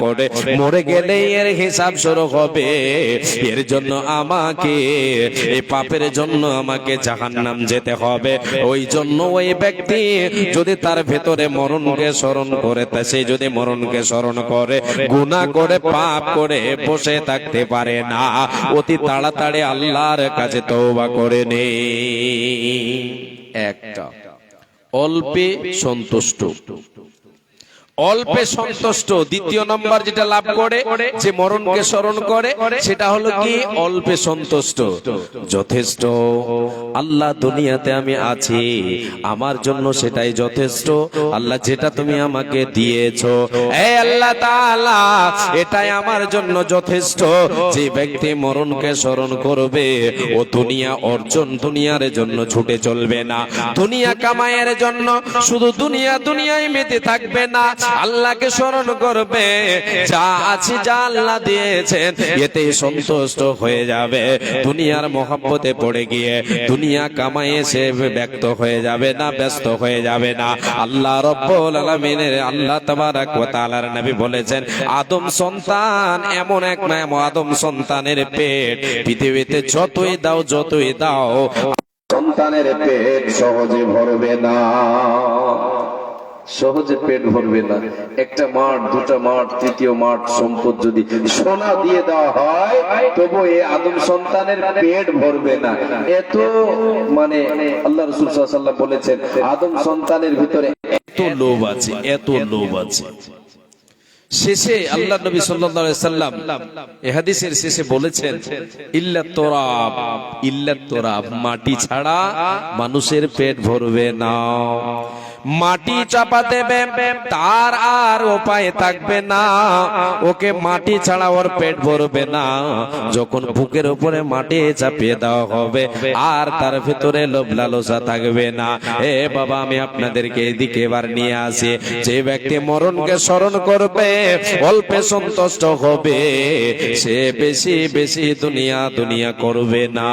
করে মরে গেলে এর হিসাব শুরু হবে। এর জন্য আমাকে এই পাপের জন্য আমাকে জাহান্নাম যেতে হবে। ওই জন্য ওই ব্যক্তি যদি তার ভেতরে মরণকে স্মরণ করে, তা সে যদি মরণকে স্মরণ করে, গুনাহ করে পাপ করে বসে থাকতে পারে না, অতি তাড়াতাড়ি আল্লাহর কাছে তওবা করে নে। একটা অল্পে সন্তুষ্ট, অল্পে সন্তুষ্ট। দ্বিতীয় নম্বর যেটা লাভ করে যে মরণকে স্মরণ করে, সেটা হলো কি অল্পে সন্তুষ্ট। যথেষ্ট, আল্লাহ দুনিয়াতে আমি আছি, আমার জন্য সেটাই যথেষ্ট। আল্লাহ যেটা তুমি আমাকে দিয়েছো, এ আল্লাহ তাআলা, এটাই আমার জন্য যথেষ্ট। যে ব্যক্তি মরণকে স্মরণ করবে, ও দুনিয়া অর্জন, দুনিয়ার জন্য ছুটে চলবে না, দুনিয়া কামাইয়ের জন্য শুধু দুনিয়ায় মেতে থাকবে না, আল্লাহকে স্মরণ করবে। যা আছে, যা আল্লাহ দিয়েছেন, এতে সন্তুষ্ট হয়ে যাবে। দুনিয়ার মহব্বতে পড়ে গিয়ে দুনিয়া কামাইয়ে সে ব্যক্ত হয়ে যাবে না, ব্যস্ত হয়ে যাবে না। আল্লাহ রাব্বুল আলামিনের, আল্লাহ তাবারাক ওয়া তাআলার নবী বলেছেন, আদম সন্তান এমন এক নাম, আদম সন্তানের পেট পৃথিবীতে যতই দাও সন্তানের পেট সহজে ভরবে না, সহজে পেট ভরবে না। একটা মাঠ, দুটা মাঠ, তৃতীয় মাঠ সম্পদ যদি সোনা দিয়ে দেওয়া হয়, তবু এই আদম সন্তানের পেট ভরবে না। এত মানে আল্লাহ রাসূল সাল্লাল্লাহু আলাইহি ওয়াসাল্লাম বলেছেন, আদম সন্তানের ভিতরে এত লোভ আছে, এত লোভ আছে। শেষে আল্লাহ নবী সাল্লাল্লাহু আলাইহি ওয়াসাল্লাম এই হাদিসের শেষে বলেছেন, ইল্লাত তুরাব, মাটি ছাড়া মানুষের পেট ভরবে না। মাটি চাপা দেবে, তার আর উপায় থাকবে না, ওকে মাটি ছাড়া ওর পেট ভরবে না। যখন বুকের উপরে মাটি চাপিয়ে দেওয়া হবে, আর তার ভিতরে লোভ লালসা থাকবে না। এ বাবা, আমি আপনাদেরকে এদিকে এবার নিয়ে আসি। যে ব্যক্তি মরণকে স্মরণ করবে, অল্পে সন্তুষ্ট হবে, সে বেশি বেশি দুনিয়া করবে না।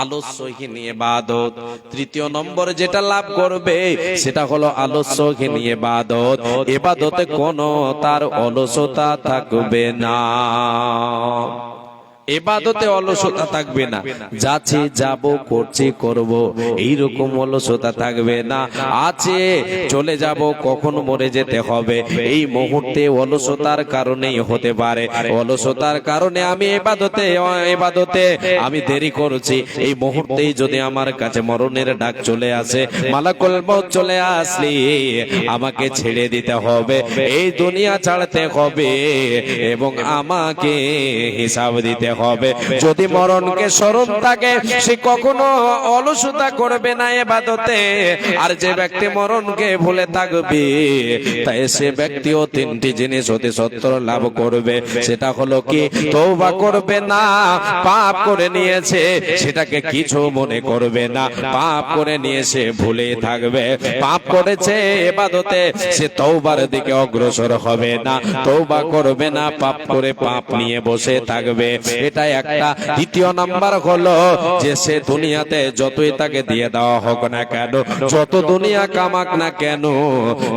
আলস্যহীন ইবাদত। তৃতীয় নম্বর যেটা লাভ করবে, সেটা হলো আলস্যহীন ইবাদত। ইবাদতে কোনো তার অলসতা থাকবে না, ইবাদতে অলসতা থাকবে না। যাচ্ছি, যাব, করছি, করব, এইরকম অলসতা থাকবে না। আছে, চলে যাব, কখন মরে যেতে হবে, এই মুহূর্তে অলসতার কারণেই হতে পারে। অলসতার কারণে আমি ইবাদতে আমি দেরি করছি। এই মুহূর্তেই যদি আমার কাছে মরণের ডাক চলে আসে, মালাকুল মউত চলে আসলে আমাকে ছেড়ে দিতে হবে, এই দুনিয়া ছাড়তে হবে, এবং আমাকে হিসাব দিতে হবে। যদি মরণকে স্মরণ থাকে, সে কখনো অলসতা করবে না ইবাদতে। আর যে ব্যক্তি মরণকে ভুলে থাকবে, তাই সে ব্যক্তিও তিনটি জিনিস অতি সত্বর লাভ করবে। সেটা হলো কি, তওবা করবে না, পাপ করে নিয়েছে সেটাকে কিছু মনে করবে না, পাপ করে নিয়েছে ভুলে থাকবে। পাপ করেছে ইবাদতে, সে তওবার দিকে অগ্রসর হবে না, তওবা করবে না, পাপ করে পাপ নিয়ে বসে থাকবে। এটা একটা। দ্বিতীয় নাম্বার হলো যে সে দুনিয়াতে যতই তাকে দিয়ে দেওয়া হোক না কেন, যত দুনিয়া কামাক না কেন,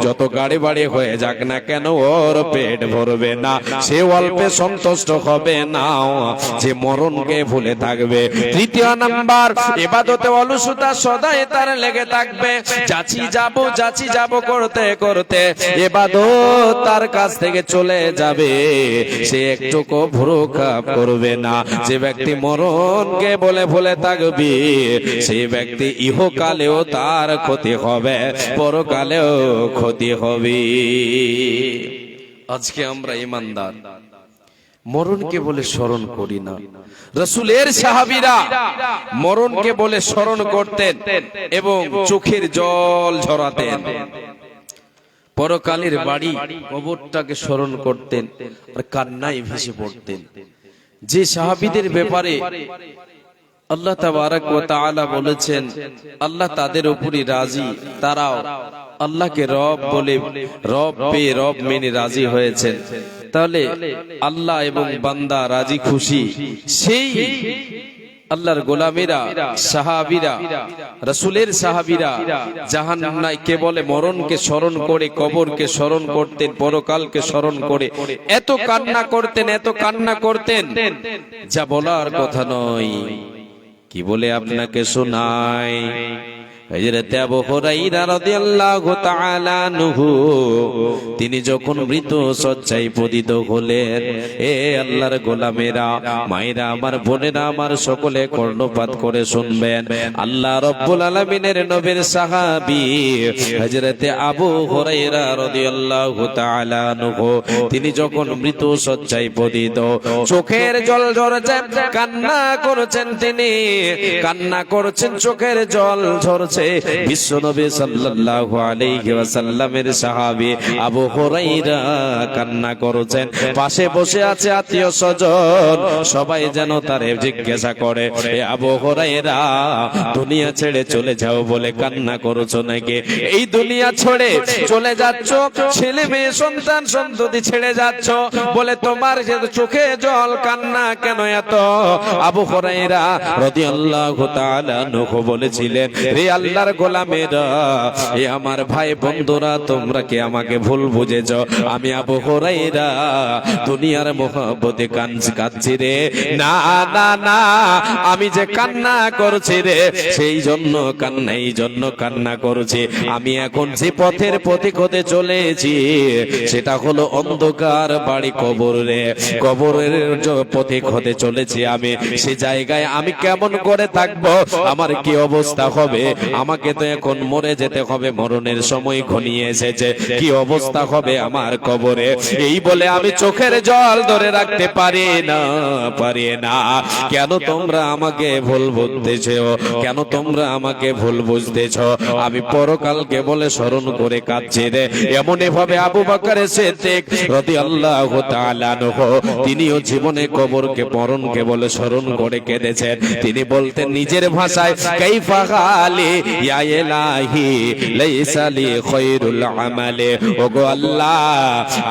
যত গাড়ি বাড়ি হয়ে যাক না কেন, ওর পেট ভরবে না, সে অল্পে সন্তুষ্ট হবে না, যে মরণকে ভুলে থাকবে। তৃতীয় নাম্বার, ইবাদতে অলসতা সদাই তার লেগে থাকবে। যাচ্ছি যাব করতে করতে ইবাদত তার কাছ থেকে চলে যাবে, সে একটুকু ভ্রুক্ষেপ করবে না। যে ব্যক্তি মরণকে বলে ভুলে থাকবে, সেই ব্যক্তি ইহকালেও তার ক্ষতি হবে, পরকালেও ক্ষতি হবে। আজকে আমরা ঈমানদার, মরণকে বলে স্মরণ করি না। রাসূলের সাহাবীরা মরণকে বলে স্মরণ করতেন এবং চোখের জল ঝরাতেন। পরকালের বাড়ি, কবরটাকে স্মরণ করতেন আর কান্নায় ভেসে পড়তেন। যে সাহাবীদের ব্যাপারে আল্লাহ তাবারক ওয়া তাআলা বলেছেন, আল্লাহ তাদের উপরই রাজি, তারাও আল্লাহকে রব বলে রব মেনে রাজি হয়েছেন। তাহলে আল্লাহ এবং বান্দা রাজি খুশি, সেই আল্লাহর গোলামেরা, সাহাবীরা, রাসূলের সাহাবীরা জাহান্নামে কে বলে মরণকে স্মরণ করে, কবরকে স্মরণ করতেন, পরকালকে স্মরণ করে এত কান্না করতেন, এত কান্না করতেন যা বলার কথা নয়। কি বলে আপনাকে শোনাই? হযরত আবু হুরায়রা রাদিয়াল্লাহু তাআলা আনহু তিনি যখন মৃত শয্যায় পতিত হলেন, এ আল্লাহর গোলামেরা, মায়েরা আমার, বোনেরা আমার, সকলে কর্ণপাত করে শুনবেন। আল্লাহ রাব্বুল আলামিনের নবীর সাহাবী হযরত আবু হুরায়রা রাদিয়াল্লাহু তাআলা আনহু তিনি যখন মৃত শয্যায় পতিত, চোখের জল ঝরছে, কান্না করছেন, তিনি কান্না করছেন, চোখের জল ঝরছে। বিশ্বনবী সাল্লাল্লাহু আলাইহি ওয়াসাল্লামের সাহাবী আবু হুরায়রা কান্না করছেন, পাশে বসে আছে আত্মীয় স্বজন, সবাই যেন তারে জিজ্ঞাসা করে, এ আবু হুরায়রা, দুনিয়া ছেড়ে চলে যাও বলে কান্না করছো নাকি? এই দুনিয়া ছেড়ে চলে যাচ্ছ, ছেলে মেয়ে সন্তান সন্ততি ছেড়ে যাচ্ছ বলে তোমার চোখে জল, কান্না কেন এত? আবু হুরায়রা রাদিয়াল্লাহু তাআলা আনহু বলেছিলেন, রে আল্লাহর গোলামেরা, এ আমার ভাই বন্ধুরা, তোমরা কি আমাকে ভুল বুঝেছ? আমি আবু হুরায়রা দুনিয়ার মহব্বতে কাঁদছি রে। না না না, আমি যে কান্না করছি রে, সেই জন্য কান্না, এই জন্য কান্না করছি, আমি এখন যে পথের পথিক হতে চলেছি সেটা হলো অন্ধকার বাড়ি, কবর রে। কবরের পথিক হতে চলেছি আমি, সে জায়গায় আমি কেমন করে থাকবো, আমার কি অবস্থা হবে? আমাকে তো এখন মরে যেতে হবে, মরণের সময় ঘনিয়ে এসেছে, কি অবস্থা হবে আমার কবরে? এই বলে আমি চোখের জল ধরে রাখতে পারি না, পারি না। কেন তোমরা আমাকে ভুল বুঝতেছ? কেন তোমরা আমাকে ভুল বুঝতেছ? আমি পরকালকে বলে স্মরণ করে কাঁদছি রে। এমন এভাবে আবু বকর সিদ্দিক রাদিয়াল্লাহু তাআলা আনহু তিনিও জীবনে কবরকে, মরণকে বলে স্মরণ করে কেঁদেছেন। তিনি বলতেন নিজের ভাষায়, কাইফা গালি ইয়া ইলাহি লাইসা লি খায়রুল আমালে, ওগো আল্লাহ,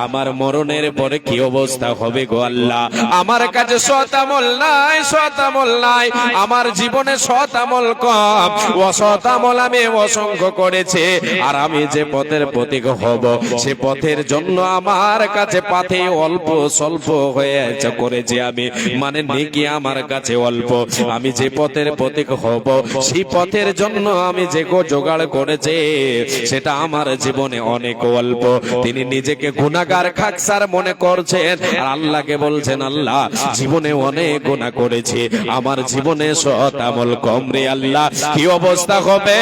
আমার মরণের পরে কি অবস্থা হবে গো আল্লাহ? আমার কাছে সৎ আমল নাই, সৎ আমল নাই, আমার জীবনে সৎ আমল কম, অসৎ আমল আমি অসংখ্য করেছি, আর আমি যে পথের পথিক হব সে পথের জন্য আমার কাছে পাথে অল্প স্বল্প হয়েছে করেছি আমি, মানে নেকি আমার কাছে অল্প। আমি যে পথের পথিক হব সেই পথের জন্য আমি যে জোগাড় করেছে সেটা আমার জীবনে অনেক অল্প। তিনি নিজেকে গুনাহগার খাকসার মনে করছেন, আর আল্লাহকে বলছেন, আল্লাহ, জীবনে অনেক গুনাহ করেছি, আমার জীবনে সৎ আমল কম রে আল্লাহ, কি অবস্থা হবে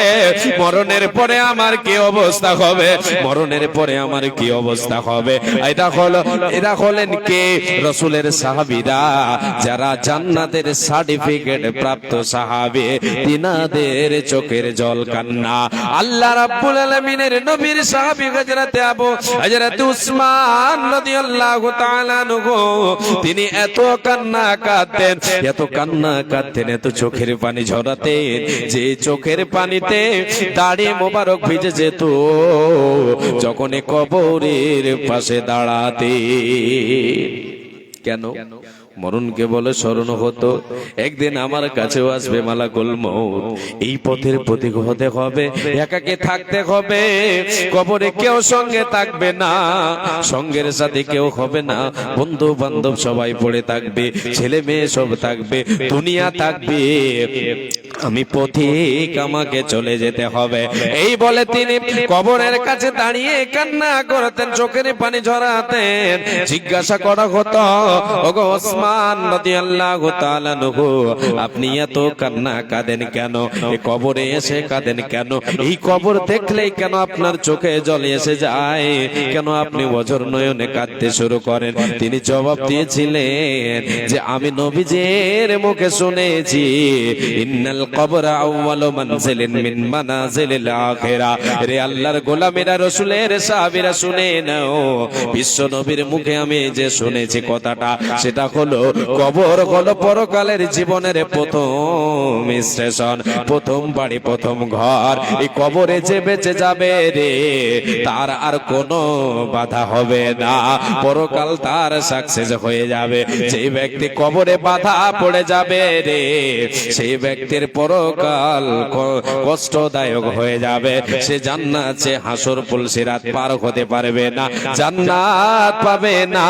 মরণের পরে? আমার কি অবস্থা হবে মরণের পরে? আমার কি অবস্থা হবে? এরা হলেন কে? রাসূলের সাহাবীরা, যারা জান্নাতের সার্টিফিকেট প্রাপ্ত সাহাবী, তিনাদের চোখের জল, কান্না। আল্লাহ রাব্বুল আলামিনের নবীর সাহাবী হযরত উসমান রাদিয়াল্লাহু তাআলা আনহু তিনি এত কান্না কাঁদতেন, এত কান্না কাঁদতেন, এত চোখের পানি ঝরাতেন যে চোখের পানিতে দাড়ি মোবারক ভিজে যেত যখন কবরের পাশে দাঁড়াতে। কেন? মরণকে বলে স্মরণ হতো, একদিন আমার কাছেও আসবে মালাকুল মউত, এই পথের পথিক হতে হবে, একাকে থাকতে হবে, কবরে কেউ সঙ্গে থাকবে না, সঙ্গের সাথে কেউ হবে না, বন্ধু বান্ধব সবাই পড়ে থাকবে, ছেলে মেয়ে সব থাকবে, দুনিয়া থাকবে, আমি পথিক, আমাকে চলে যেতে হবে। এই বলে তিনি কবরের কাছে দাঁড়িয়ে কান্না করতেন, চোখের পানি ঝরাতেন। জিজ্ঞাসা করা হতো, ওগো ওসমান রাদিয়াল্লাহু তাআলা আনহু, আপনি এত কান্না কাঁদেন কেন? এই কবরে এসে কাঁদেন কেন? এই কবর দেখলেই কেন আপনার চোখে জল এসে যায়? কেন আপনি অঝর নয়নে কাঁদতে শুরু করেন? তিনি জবাব দিয়েছিলেন যে আমি নবীজির মুখে শুনেছি, ইন্নাল কবর আউয়ালু মানজিলিন মিন মানাজিলিল আখিরা। রে আল্লাহর গোলামেরা, রাসূলের সাহাবীরা শুনে নাও, বিশ্ব নবীর মুখে আমি যে শুনেছি কথাটা, সেটা হলো কবর হলো পরকালের জীবনের প্রথম স্টেশন, প্রথম বাড়ি, প্রথম ঘর। এই কবরে যে বেঁচে যাবে রে, তার আর কোনো বাধা হবে না, পরকাল তার সাকসেস হয়ে যাবে। সেই ব্যক্তি কবরে বাধা পড়ে যাবে রে, সেই ব্যক্তির পরকাল কষ্টদায়ক হয়ে যাবে। সে জান্নাত, সে হাসর পুলসিরাত পার হতে পারবে না, জান্নাত পাবে না,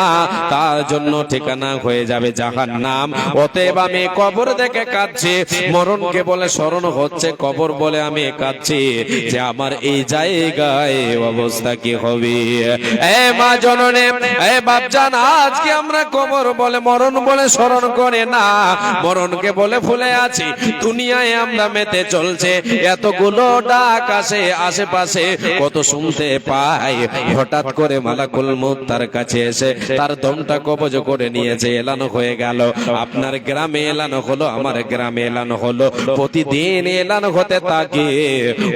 তার জন্য ঠিকানা হয়ে যাবে জাহান্নাম। অতএব আমি কবর দেখে কাঁদছি, মরণকে বলে স্মরণ হচ্ছে, কবর বলে আমি কাঁদছি যে আমার এই জায়গায় অবস্থা কি হবে। এ মা জননী, এ বাপজান, আজকে আমরা কবর বলে, মরণ বলে স্মরণ করে না, মরণকে বলে ভুলে আছি। দুনিয়ায় আমরা মেতে চলছে, এতগুলো ডাক আসে আশেপাশে, কত শুনতে পাই। হঠাৎ করে মালাকুল মউত তার কাছে এসে তার দমটা কবজ করে নিয়েছে, এলানো হয়ে গেল। আপনার গ্রামে এলানো হলো, আমার গ্রামে এলানো হলো, প্রতিদিন এলানো হতে থাকে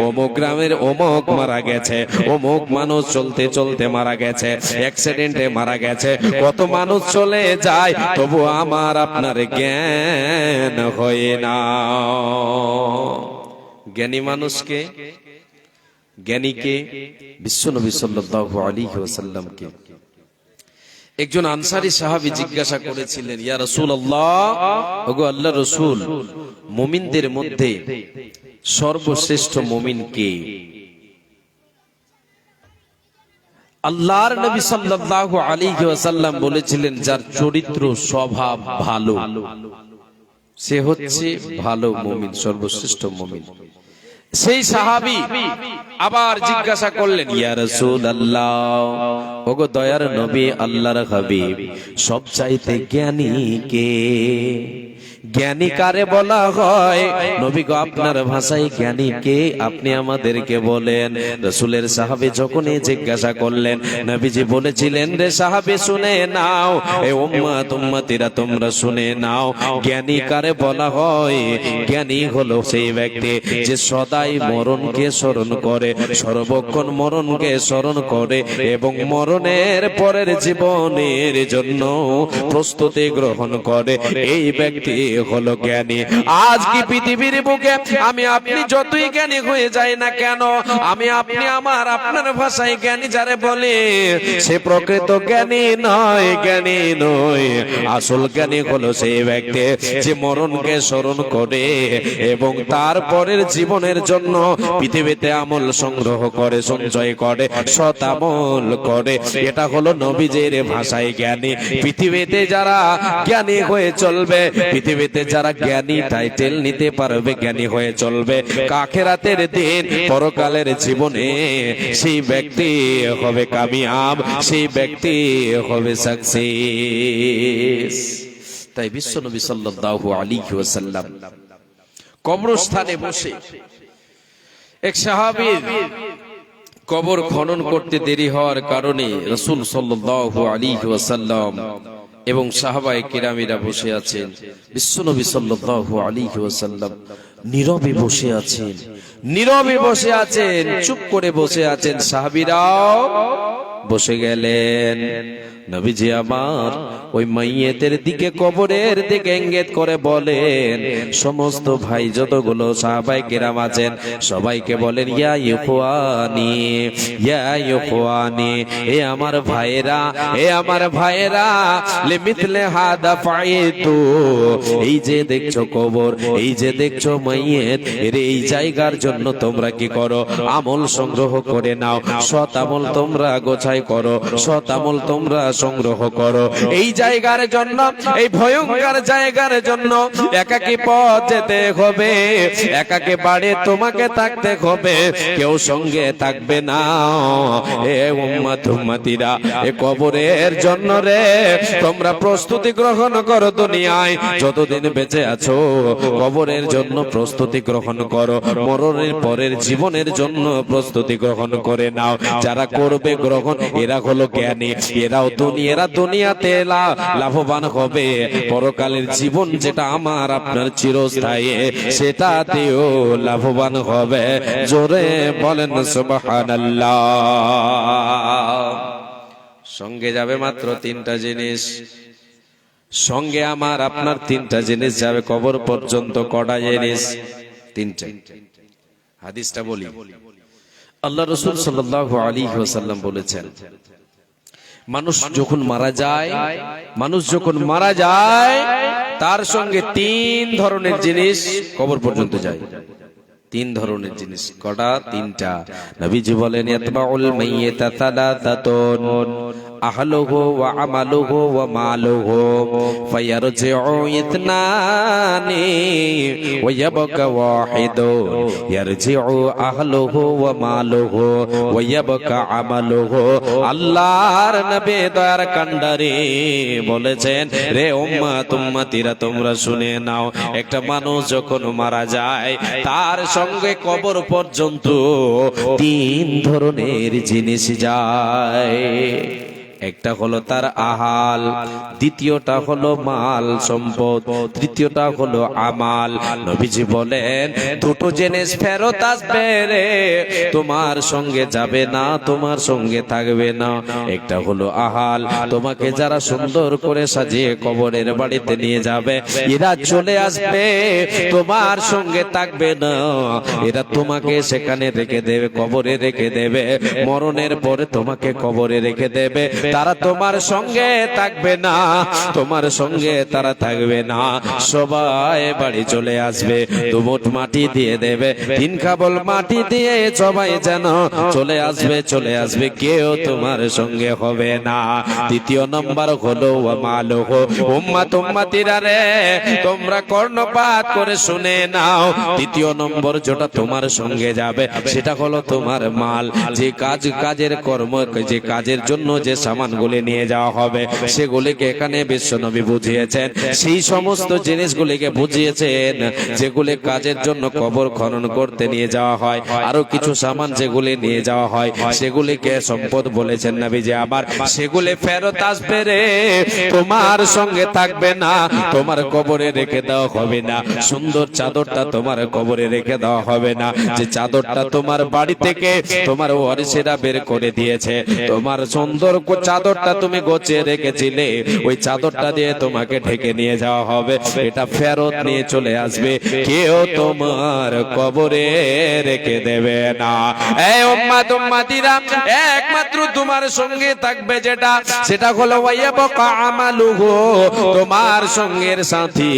অমুক গ্রামের অমুক মারা গেছে, অমুক মানুষ চলতে চলতে মারা গেছে, অ্যাক্সিডেন্টে মারা গেছে। কত মানুষ চলে যায়, তবু আমার আপনার জ্ঞান হয় না। জ্ঞানী মানুষকে, জ্ঞানীকে, বিশ্বনবী সাল্লাল্লাহু আলাইহি ওয়াসাল্লামকে একজন আনসারী সাহাবী জিজ্ঞাসা করেছিলেন, ইয়া রাসূলুল্লাহ, ওগো আল্লাহর রাসূল, মুমিনদের মধ্যে সর্বশ্রেষ্ঠ মুমিন কে? আল্লাহর নবী সাল্লাল্লাহু আলাইহি ওয়াসাল্লাম বলেছিলেন, যার চরিত্র স্বভাব ভালো, সে হচ্ছে ভালো মুমিন, সর্বশ্রেষ্ঠ মুমিন। সেই সাহাবী আবার জিজ্ঞাসা করলেন, ইয়া রাসূলুল্লাহ, ওগো দয়ার নবী, আল্লাহর হাবিব, সবচাইতে জ্ঞানী কে? জ্ঞানী কারে বলা হয়? নবী গো, আপনার ভাষায় জ্ঞানী কে, আপনি আমাদেরকে বলেন। রাসূলের সাহাবী যখনই জিজ্ঞাসা করলেন, নবীজি বলেছিলেন, রে সাহাবী শুনে নাও, এ উম্মত উম্মতিরা তোমরা শুনে নাও, জ্ঞানী কারে বলা হয়? জ্ঞানী হলো সেই ব্যক্তি যে সদাই মরণকে স্মরণ করে, সর্বক্ষণ মরণকে স্মরণ করে এবং মরণের পরের জীবনের জন্য প্রস্তুতি গ্রহণ করে, এই ব্যক্তি হলো জ্ঞানী। আজ কি পৃথিবীর বুকে আমি আপনি যতই জ্ঞানী হয়ে যাই না কেন, আমি আপনি আমার আপনার ভাষায় জ্ঞানী যারে বলে, সে প্রকৃত জ্ঞানী নয়, জ্ঞানী নয়। আসল জ্ঞানী হলো সেই ব্যক্তি যে মরণকে স্মরণ করে এবং তারপরের জীবনের জন্য পৃথিবীতে আমল সংগ্রহ করে, সঞ্চয় করে, সৎ আমল করে। এটা হলো নবীজির ভাষায় জ্ঞানী। পৃথিবীতে যারা জ্ঞানী হয়ে চলবে, পৃথিবীতে যারা জ্ঞানী টাইটেল নিতে পারবে, জ্ঞানী হয়ে চলবে, আখিরাতের দিন পরকালের জীবনে সেই ব্যক্তি হবে কামিয়াব, সেই ব্যক্তি হবে সাকসেস। তাই বিশ্বনবী সাল্লাল্লাহু আলাইহি ওয়াসাল্লাম কবরস্থানে বসে এক সাহাবীর কবর খনন করতে দেরি হওয়ার কারণে রাসূল সাল্লাল্লাহু আলাইহি ওয়াসাল্লাম এবং সাহাবায়ে কিরামিরা বসে আছেন। বিশ্বনবী সাল্লাল্লাহু আলাইহি ওয়াসাল্লাম নীরবে বসে আছেন, নীরবে বসে আছেন, চুপ করে বসে আছেন। সাহাবীরাও বসে গেলেন। নবীজি আমার ওই মাইয়েতের দিকে, কবরের দিকে ইঙ্গিত করে বলেন, সমস্ত ভাই যতগুলো সাহাবায়ে কেরাম আছেন সবাইকে বলেন, ইয়া ইখওয়ানি, ইয়া ইখওয়ানি, এ আমার ভাইয়েরা, এ আমার ভাইয়েরা, লিমিথলে হাদা ফাইতু, এই যে দেখছো কবর, এই যে দেখছো মাইয়েত, এর এই জায়গার জন্য তোমরা কি করো? আমল সংগ্রহ করে নাও, সৎ আমল তোমরা গোছাই করো, সৎ আমল তোমরা সংগ্রহ করো। এই জায়গার জন্য, এই ভয়ঙ্কর জায়গার জন্য একাকী পথ যেতে হবে, একাকী বাড়ি তোমাকে থাকতে হবে, কেউ সঙ্গে থাকবে না। এ উম্মত উম্মতিরা, এ কবরের জন্য রে তোমরা প্রস্তুতি গ্রহণ করো। দুনিয়ায় যতদিন বেঁচে আছো কবরের জন্য প্রস্তুতি গ্রহণ করো, মরণের পরের জীবনের জন্য প্রস্তুতি গ্রহণ করে নাও। যারা করবে গ্রহণ এরা হলো জ্ঞানী, এরা দুনিয়াতে লাভবান হবে, পরকালের জীবন যেটা আমার আপনার চিরস্থায়ী সেটাতেও লাভবান হবে। জোরে বলেন সুবহানাল্লাহ। সঙ্গে যাবে মাত্র তিনটা জিনিস, সঙ্গে আমার আপনার তিনটা জিনিস যাবে কবর পর্যন্ত। কটা জিনিস? তিনটা। হাদিসটা বলি, আল্লাহ রাসূল সাল্লাল্লাহু আলাইহি ওয়াসাল্লাম বলেছেন, মানুষ যখন মারা যায় তার সঙ্গে তিন ধরনের জিনিস কবর পর্যন্ত যায়। তিন ধরনের জিনিস। কটা? তিনটা। নবীজি বলেন, ইয়াতবাউল মাইয়িতা সালাসাতুন, আহলুহু ওয়া আমালুহু ওয়া মালুহু, ফায়ারজিউ ইতনানি ওয়া ইয়াবকা ওয়াহিদুন, ইয়ারজিউ আহলুহু ওয়া মালুহু ওয়া ইয়াবকা আমালুহু। আল্লাহর নবী দয়ার কান্ডারি বলেছেন, রে উম্মতিরা তোমরা শুনে নাও, একটা মানুষ যখন মারা যায় তার সঙ্গে কবর পর্যন্ত তিন ধরনের জিনিস যায়। একটা হলো তার আহাল, দ্বিতীয়টা হলো মাল সম্পদ, তৃতীয়টা হলো আমাল। নবীজি বলেন, দুটো জিনিস ফেরত আসবে রে, তোমার সঙ্গে যাবে না, তোমার সঙ্গে থাকবে না। একটা হলো আহাল, তোমাকে যারা সুন্দর করে সাজিয়ে কবরের বাড়িতে নিয়ে যাবে এরা চলে আসবে, তোমার সঙ্গে থাকবে না, এরা তোমাকে সেখানে রেখে দেবে, কবরে রেখে দেবে, মরণের পরে তোমাকে কবরে রেখে দেবে। তারা তোমার সঙ্গে থাকবে না, তোমার সঙ্গে তারা থাকবে না, সবাই বাড়ি চলে আসবে, দুমুঠ মাটি দিয়ে দেবে, তিন খাবল মাটি দিয়ে সবাই যেন চলে আসবে, কেউ তোমার সঙ্গে হবে না। দ্বিতীয় নম্বর হলো মালুহু, উম্মতিরা রে তোমরা কর্ণপাত করে শুনে নাও, দ্বিতীয় নম্বর যেটা তোমার সঙ্গে যাবে সেটা হলো তোমার মাল। যে কাজের কর্ম, যে কাজের জন্য যে সামানগুলি নিয়ে যাওয়া হবে সেগুলিকে এখানে বিশ্বনবী বুঝিয়েছেন, সেই সমস্ত জিনিসগুলিকে বুঝিয়েছেন যেগুলি কাজের জন্য কবর খনন করতে নিয়ে যাওয়া হয়। আরো কিছু সামান যেগুলি নিয়ে যাওয়া হয় সেগুলিকে সম্পদ বলেছেন নবীজি, আবার সেগুলি ফেরত আসবে রে, তোমার সঙ্গে থাকবে না, তোমার কবরে রেখে দেওয়া হবে না। সুন্দর চাদরটা তোমার কবরে রেখে দেওয়া হবে না, যে চাদরটা তোমার বাড়ি থেকে তোমার ওয়ারিসেরা বের করে দিয়েছে, তোমার সুন্দর চাদরটা তুমি গোছিয়ে রেখেছিলে, ওই চাদরটা দিয়ে তোমাকে ঢেকে নিয়ে যাওয়া হবে, এটা ফেরত নিয়ে চলে আসবে, কেউ তোমার কবরে রেখে দেবে না। এই উম্মতিরা, একমাত্র তোমার সঙ্গে থাকবে যেটা, সেটা হলো ওয়াইয়াবকা আমালুহু, তোমার সঙ্গের সাথী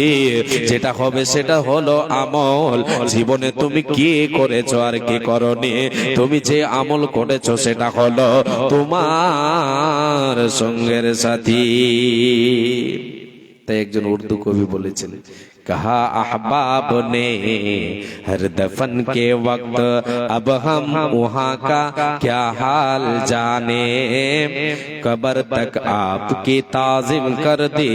যেটা হবে সেটা হলো আমল। জীবনে তুমি কি করেছো আর কি করনি, তুমি যে আমল করেছো সেটা হলো তোমার সঙ্গের সাথী। তাই একজন উর্দু কবি বলেছেন, कहा अहबाब ने हर दफन के वक्त अब हम वहाँ का क्या हाल जाने, कब्र तक आपकी ताज़ीम कर दी,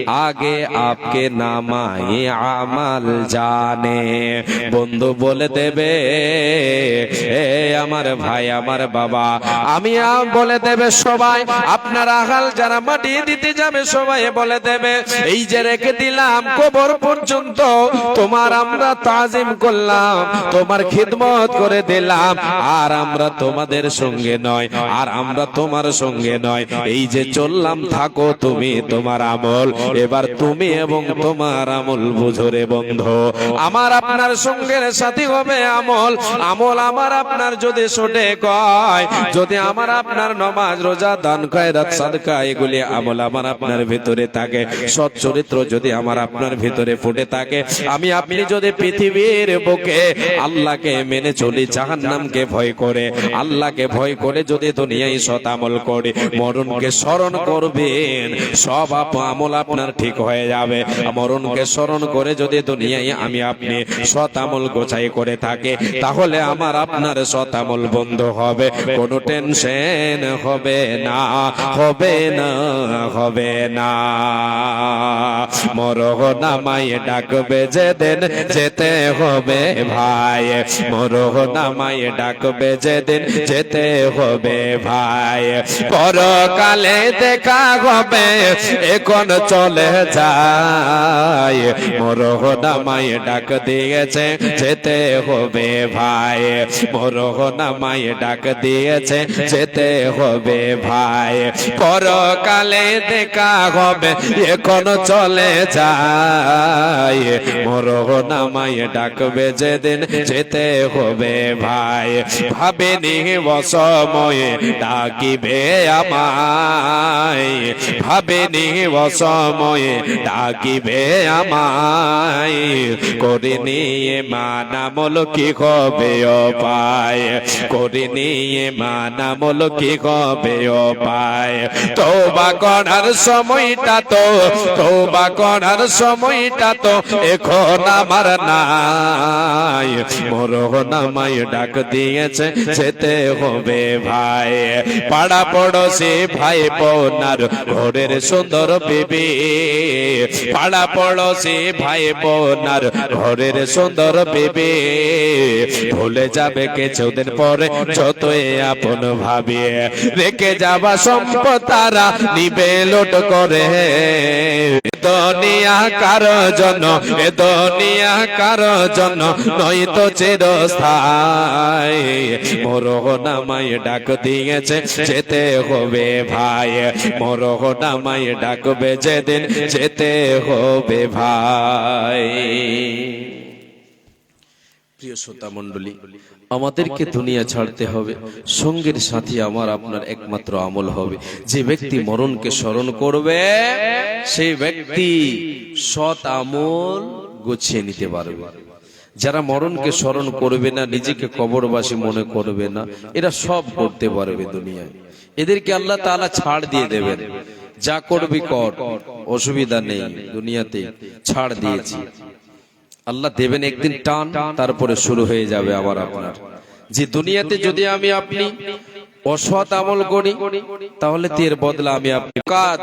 आगे आपके नामाए आमल जाने। বন্ধু বলে দেবে, এ আমার ভাই আমার বাবা, আমি বলে দেবে সবাই, আপনার আহাল যারা মাটি দিতে যাবে সবাই বলে দেবে, এই যে রেখে দিলাম কবর পর্যন্ত তোমার আমরা তাজিম করলাম, তোমার খিদমত করে দিলাম, আর আমরা তোমাদের সঙ্গে নয়, আর আমরা তোমার সঙ্গে নয়, এই যে চললাম, থাকো তুমি তোমার আমল, এবার তুমি এবং তোমার আমল বুঝো রে বন্ধু। আমার আপনার সঙ্গের সাথী হবে আমল, আমল আমার আপনার যদি ছোটে কয়, যদি আমার আপনার নামাজ রোজা দান খয়রাত সাদকা এগুলি আমল আমার আপনার ভিতরে থাকে, সৎ চরিত্র যদি আমার আপনার ভিতরে ফুটে থাকে, আমি আপনি যদি পৃথিবীর বুকে আল্লাহকে মেনে চলি, জাহান্নামকে ভয় করে, আল্লাহকে ভয় করে যদি দুনিয়ায় সৎ আমল করে, মরণকে স্মরণ করবেন, সব আমল আপনার ঠিক হয়ে যাবে। মরণকে স্মরণ করে যদি দুনিয়ায় আমি আপনি সৎ আমল গোছাই করে থাকে, তাহলে আমার আপনার সৎ আমল বন্ধ হবে, কোনো টেনশন হবে না, হবে না, হবে না। মরণ নামায় নামায় ডাকবে যেদিন যেতে হবে ভাই, মরহ নামায় ডাকবে যেদিন যেতে হবে ভাই। পরকালে দেখা হবে এখন চলে যায়, মরহ নামায় ডাক দিয়েছে যেতে হবে ভাই, মরহ নামায় ডাক দিয়েছে যেতে হবে ভাই। পরকালে দেখা হবে এখন চলে যায়, মরহ নামায় ডাকবে যেদিন যেতে হবে ভাই। ভাবেনি অসময়ে ডাকিবে আমায়, ভাবেনি অসময়ে ডাকিবে আমায়, করে নিয়ে মানামল কি হবে পায়, করে নিয়ে মানামল কি হবে পায়। তওবা করার সময়টা তো, তওবা করার সময়টা তো এখন আমার নাই, মরহ নামায় ডাক দিয়েছে যেতে হবে ভাই। পাড়া পড়োশি ভাই বোনার ঘরের সুন্দর বিবি, পাড়া পড়োশি ভাই বোনার ঘরের সুন্দর বিবি, ভুলে যাবে কিছুদিন পরে যতই আপন ভাবিয়ে, রেখে যাবা সম্পদ তারা নিবে লোট করে। দুনিয়া কারো জন্য, এ দুনিয়া কারো জন্য নয়তো চিরস্থায়ী, মরহ নামায় ডাক দিয়েছে যেতে হবে ভাই, মরহ নামায় ডাকবে যেদিন যেতে হবে ভাই। প্রিয় শ্রোতা মণ্ডলী, আমাদেরকে দুনিয়া ছাড়তে হবে, সঙ্গের সাথী আমার আপনার একমাত্র আমল হবে। যে ব্যক্তি মরণকে স্মরণ করবে সেই ব্যক্তি সৎ আমল গুছিয়ে নিতে পারবে। যারা মরণকে স্মরণ করবে না, নিজেকে কবরবাসী মনে করবে না, এরা সব করতে পারবে দুনিয়ায়। এদেরকে আল্লাহ তাআলা ছাড় দিয়ে দেবেন, যা করবি কর, অসুবিধা নেই, দুনিয়াতে ছাড় দিয়েছি। আল্লাহ দেবেন একদিন টান, তারপরে শুরু হয়ে যাবে আবার আপনার। যে দুনিয়াতে যদি আমি আপনি অসৎ আমল করি তাহলে এর বদলা আমি আপনি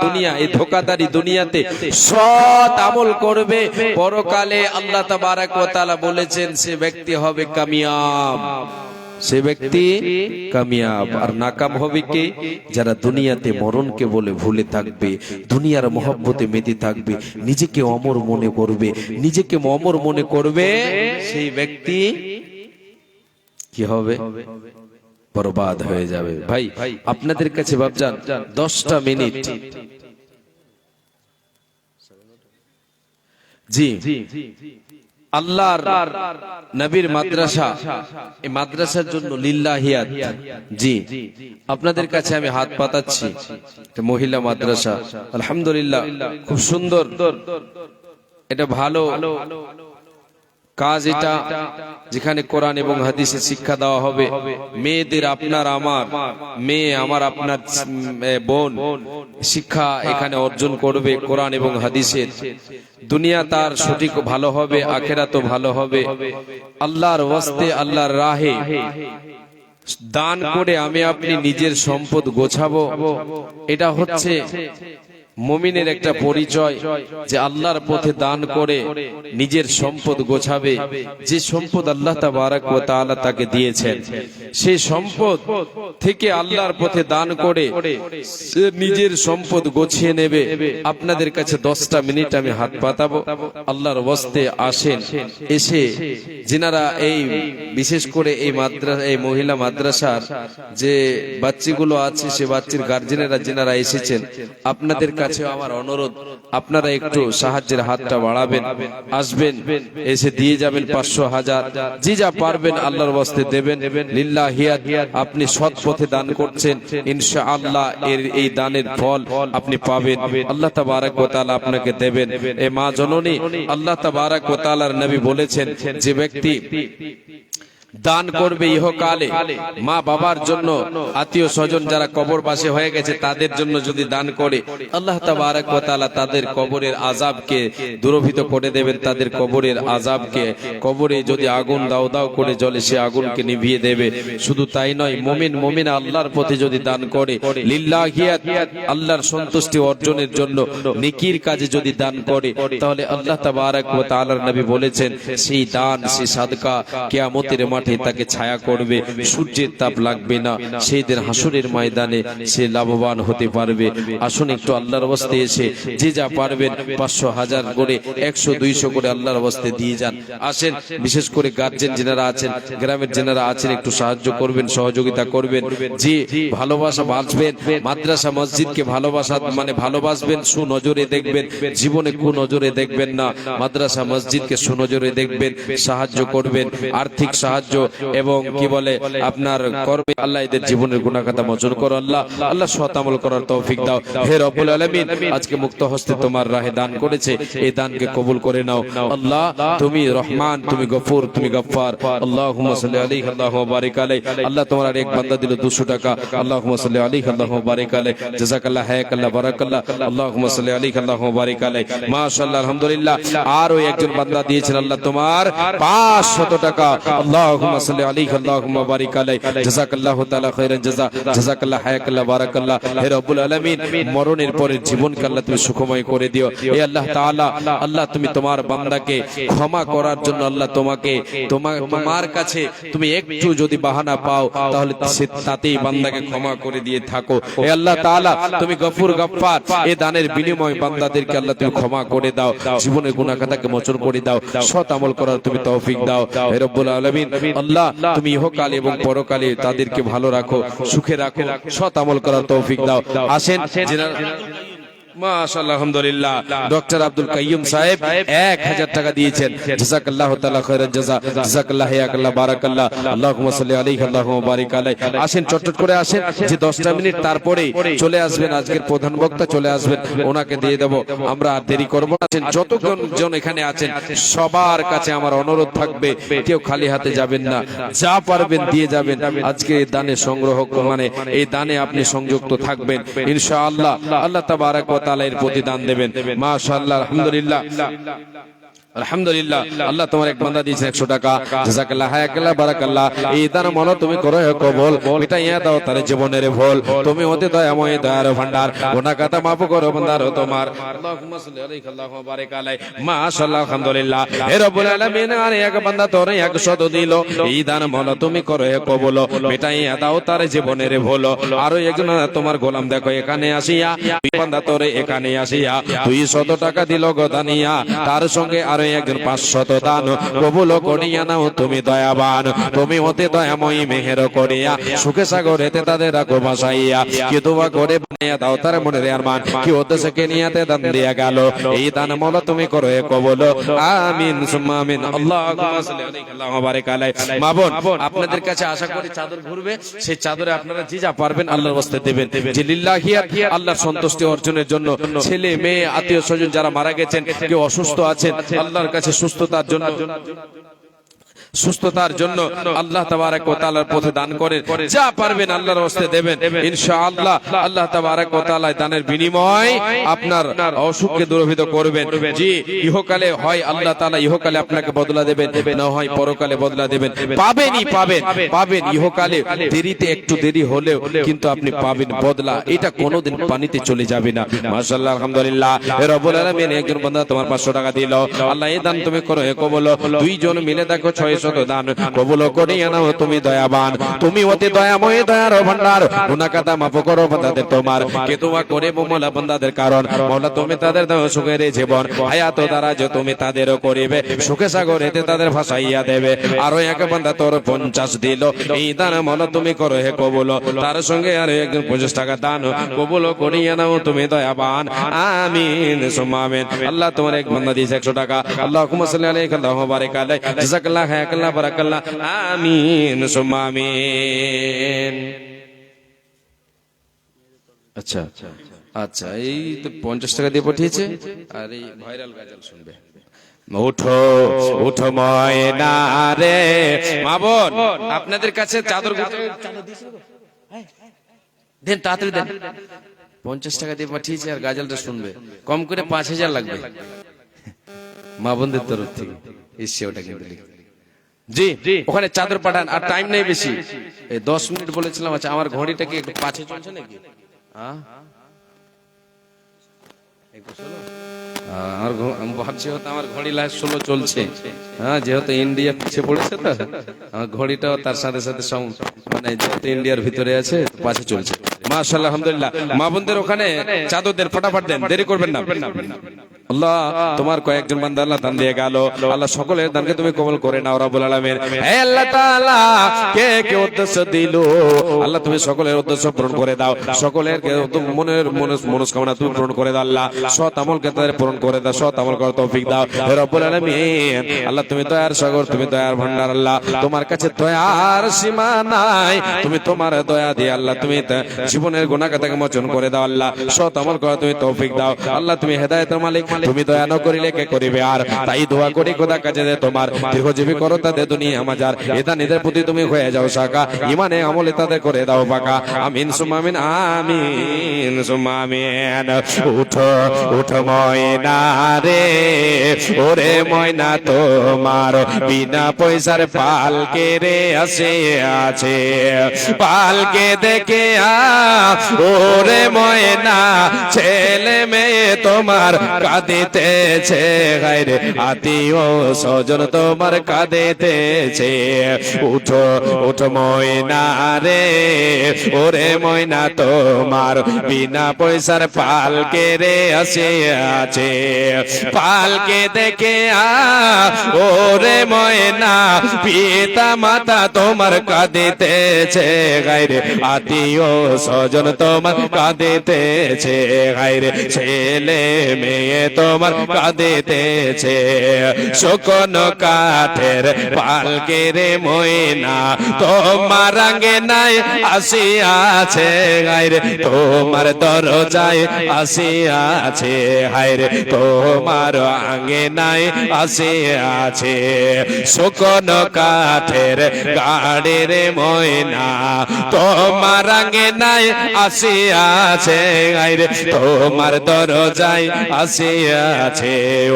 দুনিয়া, এই ধোকাদারি দুনিয়াতে সৎ আমল করবে, পরকালে আল্লাহ তাবারাক ওয়া তাআলা বলেছেন সে ব্যক্তি হবে কামিয়াব, সে ব্যক্তি কামিয়াব। আর নাকাম হবে কে? যারা দুনিয়াতে মরণকে বলে ভুলে থাকবে, দুনিয়ার মহব্বতে মেতে থাকবে, নিজেকে অমর মনে করবে, নিজেকে অমর মনে করবে, সেই ব্যক্তি কি হবে? বরবাদ হয়ে যাবে। ভাই আপনাদের কাছে ভাবজান 10টা মিনিট, জি আল্লাহর নবীর মাদ্রাসা, এই মাদ্রাসার জন্য লিল্লাহিয়াত, জি আপনাদের কাছে আমি হাত পাতাচ্ছি। মহিলা মাদ্রাসা, আলহামদুলিল্লাহ খুব সুন্দর, এটা ভালো কাজ, এটা যেখানে কোরআন এবং হাদিসের শিক্ষা দেওয়া হবে। মেয়েদের, আপনার আমার মেয়ে, আমার আপনার বোন শিক্ষা এখানে অর্জন করবে কোরআন এবং হাদিসের। দুনিয়া তার সঠিক ভালো হবে, আখিরাতও ভালো হবে। আল্লাহর ওয়াস্তে, আল্লাহর রাহে দান করে আমি আপনি নিজের সম্পদ গোছাবো, এটা হচ্ছে মুমিনের একটা পরিচয়, যে আল্লাহর পথে দান করে নিজের সম্পদ গোছাবে। যে সম্পদ আল্লাহ তাবারাক ওয়া তাআলা তাকে দিয়েছেন, সেই সম্পদ থেকে আল্লাহর পথে দান করে নিজের সম্পদ গোছিয়ে নেবে। আপনাদের কাছে 10টা মিনিট আমি হাত পাতাবো, আল্লাহর ওয়াস্তে আসেন, এসে যিনারা এই বিশেষ করে এই মাদ্রাসা, এই মহিলা মাদ্রাসার যে বাচ্চাগুলো আছে, সে বাচ্চার গার্জেনেরা যিনারা এসেছেন, আপনাদের কাছে আমার অনুরোধ, আপনারা একটু সাহায্যের হাতটা বাড়াবেন, আসবেন, এসে দিয়ে যাবেন 500, 1000, যে যা পারবেন আল্লাহর ওয়াস্তে দেবেন। লিল্লাহিয়াত, আপনি সৎ পথে দান করছেন, ইনশাআল্লাহ এর এই দানের ফল আপনি পাবেন, আল্লাহ তাবারাক ওয়া তাআলা আপনাকে দেবেন। এ মা জননী, আল্লাহ তাবারাক ওয়া তাআলার নবী বলেছেন, যে ব্যক্তি দান করবে ইহকালে, মা বাবার জন্য, আত্মীয় স্বজন যারা কবরবাসী হয়ে গেছে তাদের জন্য যদি দান করে, আল্লাহ তাবারক ওয়া তাআলা তাদের কবরের আযাবকে দূরীভূত করে দেবেন। তাদের কবরের আযাবকে, কবরে যদি আগুন দাও দাও করে জ্বলে সে আগুনকে নিভিয়ে দেবে। শুধু তাই নয়, মুমিনা আল্লাহর প্রতি যদি দান করে, লিল্লাহিয়াত আল্লাহর সন্তুষ্টি অর্জনের জন্য নেকির কাজে যদি দান করে, তাহলে আল্লাহ তাবারক ওয়া তাআলার নবী বলেছেন সেই দান, সেই সাদকা কিয়ামতের মাঠে তাকে ছায়া করবে, সূর্যের তাপ লাগবে না, সেই দিন হাসরের ময়দানে সে লাভবান হতে পারবে। আসুন একটু আল্লাহর ওয়াস্তে এসে যে যা পারবেন 500, 1000 করে, 100, 200 করে আল্লাহর ওয়াস্তে দিয়ে যান। আসেন, বিশেষ করে গার্জেন যারা আছেন, গ্রামের যারা আছেন, একটু সাহায্য করবেন, সহযোগিতা করবেন। যে ভালোবাসা বাঁচবেন, মাদ্রাসা মসজিদকে ভালোবাসা মানে ভালোবাসবেন, সুনজরে দেখবেন, জীবনে কুনজরে দেখবেন না, মাদ্রাসা মসজিদকে সুনজরে দেখবেন, সাহায্য করবেন, আর্থিক সাহায্য এবং কি বলে আপনার করবে। আল্লাহ এদের জীবনের গুনাহ খাতা মোচন করো। আল্লাহ সৎ আমল করার তৌফিক দাও। হে রব্বুল আলামিন, আজকে মুক্ত হস্তে তোমার রাহে দান করেছে, এই দানকে কবুল করে নাও। আল্লাহ তুমি রহমান, তুমি গফুর, তুমি গফফার। আল্লাহুম্মা সাল্লি আলাইহি আল্লাহুম্মা বারিক আলাইহি। আল্লাহ তোমার আর এক বান্দা দিল 200 টাকা। আল্লাহুম্মা সাল্লি আলাইহি আল্লাহুম্মা বারিক আলাইহি। জাযাকাল্লাহ, হায়াকাল্লাহ, বারাকাল্লাহ। আল্লাহুম্মা সাল্লি আলাইহি আল্লাহুম্মা বারিক আলাইহি। মাশাআল্লাহ, আলহামদুলিল্লাহ। আর ওই একজন বান্দা দিয়েছেন, আল্লাহ তোমার 500 টাকা। আল্লাহুম্মা সাল্লি আলাইহি আল্লাহুম্মা বারিক আলাইহি। জাযাকাল্লাহু তাআলা খাইরান জাযা। জাযাকাল্লাহ, হায়াকাল্লাহ, বারাকাল্লাহ। হে রব্বুল আলামিন, মরণের পরের জীবনকে আল্লাহ তুমি সুখময় করে দিও। হে আল্লাহ তাআলা, আল্লাহ তুমি তোমার বান্দাকে ক্ষমা করার জন্য আল্লাহ তোমার কাছে তুমি একটু যদি বাহানা পাও তাহলে তাতেই বান্দাকে ক্ষমা করে দিয়ে থাকো। হে আল্লাহ তাআলা, তুমি গফুর, গফফার। এই দানের বিনিময় বান্দাদেরকে আল্লাহ তুমি ক্ষমা করে দাও, জীবনের গুনাহ খাতাকে মোচন করে দাও, সৎ আমল করার তুমি তৌফিক দাও। হে রব্বুল আলামিন, আল্লাহ তুমি ইহকালে এবং পরকালে তাদেরকে ভালো রাখো, সুখে রাখো, সৎ আমল করার তৌফিক দাও। আসেন, মাশাআল্লাহ, আলহামদুলিল্লাহ। ডক্টর আব্দুল কাইয়ুম সাহেব 1000 টাকা দিয়েছেন। জাযাকাল্লাহু তাআলা খাইরান জাযা। জাযাকাল্লাহ, হায়াকাল্লাহ, বারাকাল্লাহ। আল্লাহুম্মা সাল্লি আলাইহি আল্লাহুম্মা বারিক আলাইহি। আসেন, চটচট করে আসেন, যে 10টা মিনিট তারপরে চলে আসবেন, আজকের প্রধান বক্তা চলে আসবেন, ওনাকে দিয়ে দেব। আমরা আর দেরি করব না। যতজন এখানে আছেন সবার কাছে আমার অনুরোধ থাকবে, কেউ খালি হাতে যাবেন না, যা পারবেন দিয়ে যাবেন। আজকে এই দানে সংগ্রহ মানে এই দানে আপনি সংযুক্ত থাকবেন ইনশাআল্লাহ। আল্লাহ তাবারক ওয়া তাআলা এর প্রতিদান দেবেন। মাশাআল্লাহ, আলহামদুলিল্লাহ, আলহামদুলিল্লাহ। আল্লাহ তোমার এক বান্দা দিয়েছে 100 টাকা। জাযাকাল্লাহ, হায়াকাল্লাহ, বারাকাল্লাহ। এই দান মনো তুমি করো হে কবুল, এটা ইয়া দাও তার জীবনের ভুল, তুমি অতি দয়াময়, দয়ার ভান্ডার, গুনাহ খাতা মাফ করো বান্দার তোমার। আল্লাহুম্মা সাল্লি আলাইহি আল্লাহুম্মা বারিক আলাইহি। মাশাআল্লাহ, আলহামদুলিল্লাহ। হে রব্বুল আলামিন, আর এক বান্দা তোরে 100 দিল, এই দান মনো তুমি করো হে কবুল, এটা ইয়া দাও তার জীবনের ভুল। আর একজন তোমার গোলাম দেখো এখানে আসিয়া, দুই বান্দা তোরে এখানে আসিয়া 200 টাকা দিল গদানিয়া, তার সঙ্গে আর একজন 500 দান কবুল করিয়া নাও তুমি দয়াবান, তুমি অতি দয়াময়ী, মেহের করিয়া সুখে সাগরেতে তাদের রাখো ভাসাইয়া, কি দোয়া করে বানাইয়া দাও তার মনের আরমান, কি উদ্দেশ্যে কে নিয়াতে দান দিয়া গেল, এই দান মওলা তুমি করো হে কবুল, আমিন সুম্মা আমিন। আল্লাহুম্মা সাল্লি আলাইহি আল্লাহুম্মা বারিক আলাইহি। মা বোন, আপনাদের কাছে আশা করি চাদর ঘুরবে, সেই চাদরে আপনারা যে যা পারবেন আল্লাহর ওয়াস্তে দেবেন, যে লিল্লাহিয়াত আল্লাহর সন্তুষ্টি অর্জনের জন্য। ছেলে মেয়ে আত্মীয় স্বজন যারা মারা গেছেন, কেউ অসুস্থ আছেন, আল্লাহর কাছে সুস্থতার জন্য আল্লাহ তাবারক ওয়া তাআলার পথে দান করেন, যা পারবেন আল্লাহর ওয়াস্তে দেবেন ইনশাআল্লাহ। আল্লাহ তাবারক ওয়া তাআলা দানের বিনিময় আপনার অসুখকে দূরীভূত করবেন। জি, ইহকালে হয় আল্লাহ তাআলা ইহকালে আপনাকে বদলা দেবেন, না হয় পরকালে বদলা দেবেন। পাবেন ইহকালে, দেরিতে একটু দেরি হলেও কিন্তু আপনি পাবেন বদলা, এটা কোনোদিন পানিতে চলে যাবে না। মাশাআল্লাহ, আলহামদুলিল্লাহ। হে রব্বুল আলামিন, একজন বান্দা তোমার 500 টাকা দিল, আল্লাহ এই দান তুমি করো হে কবুল, দুইজন মিলে দেখো 600 দান কবুল করিয়া নাও তুমি দয়াবান, তুমি অতি দয়াময়, দয়ার ভান্ডার, গুনাহ খাতা মাফ করো বান্দাদের তোমার, কে দোয়া করে মওলা বান্দাদের কারণ, মওলা তুমি তাদের দাও সুখের জীবন, হায়াত দারাজ তুমি তাদেরও করিবে, সুখে সাগরেতে তাদের ভাসাইয়া দেবে। আরো এক বান্দা তোর 50 দিল, এই দান মওলা তুমি করো হে কবুল, তার সঙ্গে আরো একজন 50 টাকা দান কবুল করিয়া নাও তুমি দয়াবান, আমিন সুম্মা আমিন। আল্লাহ তোমার এক বান্দা দিয়েছে 100 টাকা। আল্লাহুম্মা সাল্লি আলাইহি আল্লাহুম্মা বারিক আলাইহি। জাযাকাল্লাহ, হায়াকাল্লাহ, বারাকাল্লাহ, আমিন সুম্মা আমিন। আচ্ছা, এই তো 50 টাকা দিয়ে পাঠিয়েছে, আর এই ভাইরাল গাজাল শুনবে। উঠো উঠো ময়না রে মা বোন, আপনাদের কাছে চাদর দেন, তাড়াতাড়ি দেন। 50 টাকা দিয়ে পাঠিয়েছে আর গাজলটা শুনবে, কম করে 5000 লাগবে মা বোনদের তরফ থেকে এসছে, ওটা কিন্তু জি ওখানে চাদর পাঠান। আর টাইম নেই বেশি, এই 10 মিনিট বলেছিলাম। আচ্ছা আমার ঘড়িটা কি একটু পাছে চলছে নাকি? আমি ভাবছি হয়তো আমার ঘড়ি লাস্ট 16 চলছে। হ্যাঁ, যেহেতু ইন্ডিয়া পিছিয়ে পড়েছে তো আমার ঘড়িটাও তার সাথে সাথে মানে যেহেতু ইন্ডিয়ার ভিতরে আছে পাশে চলছে। মাশাআল্লাহ, আলহামদুলিল্লাহ। মা বোনদের ওখানে চাদরদের ফটাফট দেন, দেরি করবেন না। আল্লাহ তোমার কয়েকজন বান্দা আল্লাহ দান দিয়ে গেল, আল্লাহ সকলের দানকে তুমি কবুল করে নাও রব্বুল আলামিন। হে আল্লাহ তাআলা, কে কে উদ্দেশ্য দিল আল্লাহ তুমি সকলের উদ্দেশ্য পূরণ করে দাও, সকলের মনের মনস্কামনা তুমি পূরণ করে দাও আল্লাহ, সৎ আমলকে তাদের পূরণ করে দাও, সৎ আমল করার তৌফিক দাও হে রব্বুল আলামিন। আল্লাহ তুমি দয়ার সাগর, তুমি দয়ার ভান্ডার আল্লাহ, তোমার কাছে দয়ার সীমা নাই, তুমি তোমার দয়া দিয়ে আল্লাহ তুমি জীবনের গুনাহ খাতাকে মোচন করে দাও আল্লাহ, সৎ আমল করার তুমি তৌফিক দাও আল্লাহ, তুমি হেদায়েতের মালিক, তুমি দয়া ন করিলে কে করিবে আর, তাই দোয়া করি খোদা কাছে দে তোমার দীর্ঘজীবী করো তাদের দুনিয়া মাজার, এটা নিজের প্রতি তুমি হয়ে যাও সাকা, ইমানে আমলে তাদের করে দাও পাকা, আমিন সুম্মা আমিন, আমিন সুম্মা আমিন। উঠো উঠো ময়না রে, ওরে ময়না তোমার বিনা পয়সার পালকে রে আসে আছে, পালকে দেখে ওরে ময়না ছেলে মেয়ে তোমার কাঁদিতেছে, গায়রে আত্মীয় স্বজন তোমার কাঁদিতেছে, উঠো উঠো ময়না রে, ওরে ময়না তোমার বিনা পয়সার পালকে রে আসে আছে, পালকে দেখে ওরে ময়না পিতা মাতা তোমার কাঁদিতেছে, গায়রে আত্মীয় স্বজন তোমার কাঁদিতেছে, গায়রে ছেলে মেয়ে তোমার কাঁদিতেছে, শুকনো কাঠের পালকে রে ময়না তোমার আঙ্গিনায় আসিয়াছে, গায়রে তোমার দরজায় আসিয়াছে, হায়রে তোমার আঙ্গিনায় আসিয়াছে, শুকনো কাঠের গাড়ি রে ময়না তোমার আঙ্গিনায় আসিয়াছে, গায়রে তোমার দরজায় আসিয়াছে,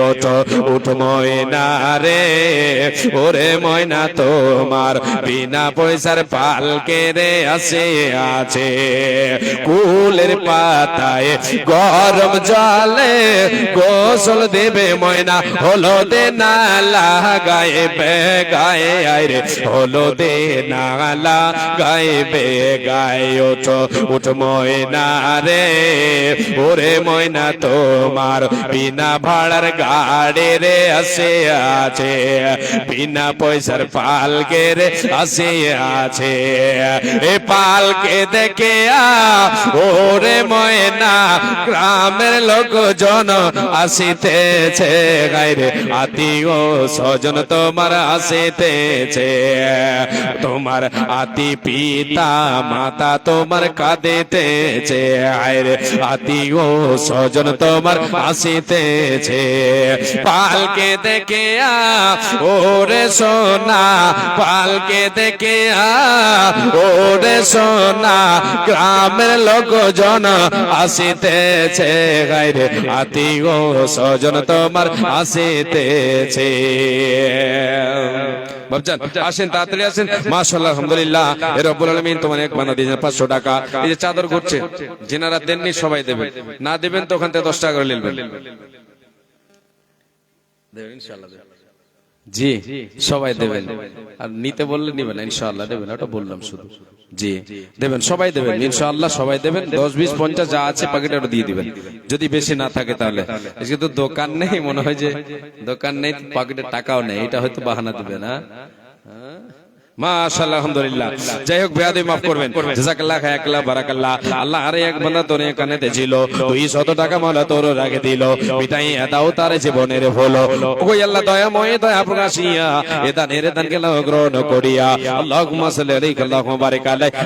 ওঠো উঠ ময়না রে, ওরে ময়না তোমার বিনা পয়সার পালকে রে আসিয়াছে, কুলের পাতায় গরম জলে গোসল দেবে ময়না, হলো দে না লাগাইবে গায়ে, আইরে হলো দে না লাগাইবে গায়ে, ওঠো উঠ ময়না রে, ওরে ময়না তোমার বিনা ভাড়ার গাড়ি রে আসে আছে, বিনা পয়সার পালকে রে আসে আছে, এ পালকে দেখে ওরে ময়না গ্রামের লোকজন আসিতেছে, গায়রে আত্মীয় স্বজন তোমার আসিতেছে, তোমার আতি পিতা মাতা তোমার কাঁদিতেছে, আয়রে আত্মীয় স্বজন তোমার আসিতেছে, পালকে দেখে ওরে সোনা, পালকে দেখে ওরে সোনা গ্রামের লোকজন আসিতেছে, গায়রে আত্মীয় স্বজন তোমার আসিতেছে। বাবজান আসেন, তাড়াতাড়ি আসেন। মাশাআল্লাহ, আলহামদুলিল্লাহ, রব্বুল আলামিন তোমার এক বান্দা দিয়েছেন 500 টাকা। এই যে চাদর ঘুরছে, যেনারা দেননি সবাই দেবেন, না দেবেন তো ওখান থেকে 10 টাকা করে নেবেন। দেবেন ইনশাআল্লাহ, জি সবাই দেবেন, আর নিতে বললে নিবেন ইনশাআল্লাহ, দেবেন ওটা বললাম শুধু, জি দেবেন, সবাই দেবেন ইনশাআল্লাহ, সবাই দেবেন। 10 20 50 যা আছে প্যাকেটে ওটা দিয়ে দিবেন, যদি বেশি না থাকে তাহলে। আজকে তো দোকান নেই, মনে হয় যে দোকান নেই, পকেটে টাকাও নেই, এটা হয়তো বাহানা দিবে না। মাশাআল্লাহ আলহামদুলিল্লাহ। যাই হোক বেয়াদবি মাফ করবেন, জাযাকাল্লাহ খায়াকাল্লাহ বারাকাল্লাহ। আল্লাহ আরে এক বান্দা তোর কানেতে ছিল 200 টাকা মাওলা তোর রাখে দিল, মিটাই দাও তার জীবনের হলো। ওই আল্লাহ দয়াময় দয়া প্রকাশিয়া এদানের দানকে লাভ গ্রহণ করিয়া আল্লাহুম্মা সাল্লি আলাইহি আল্লাহুম্মা বারিক আলাইহি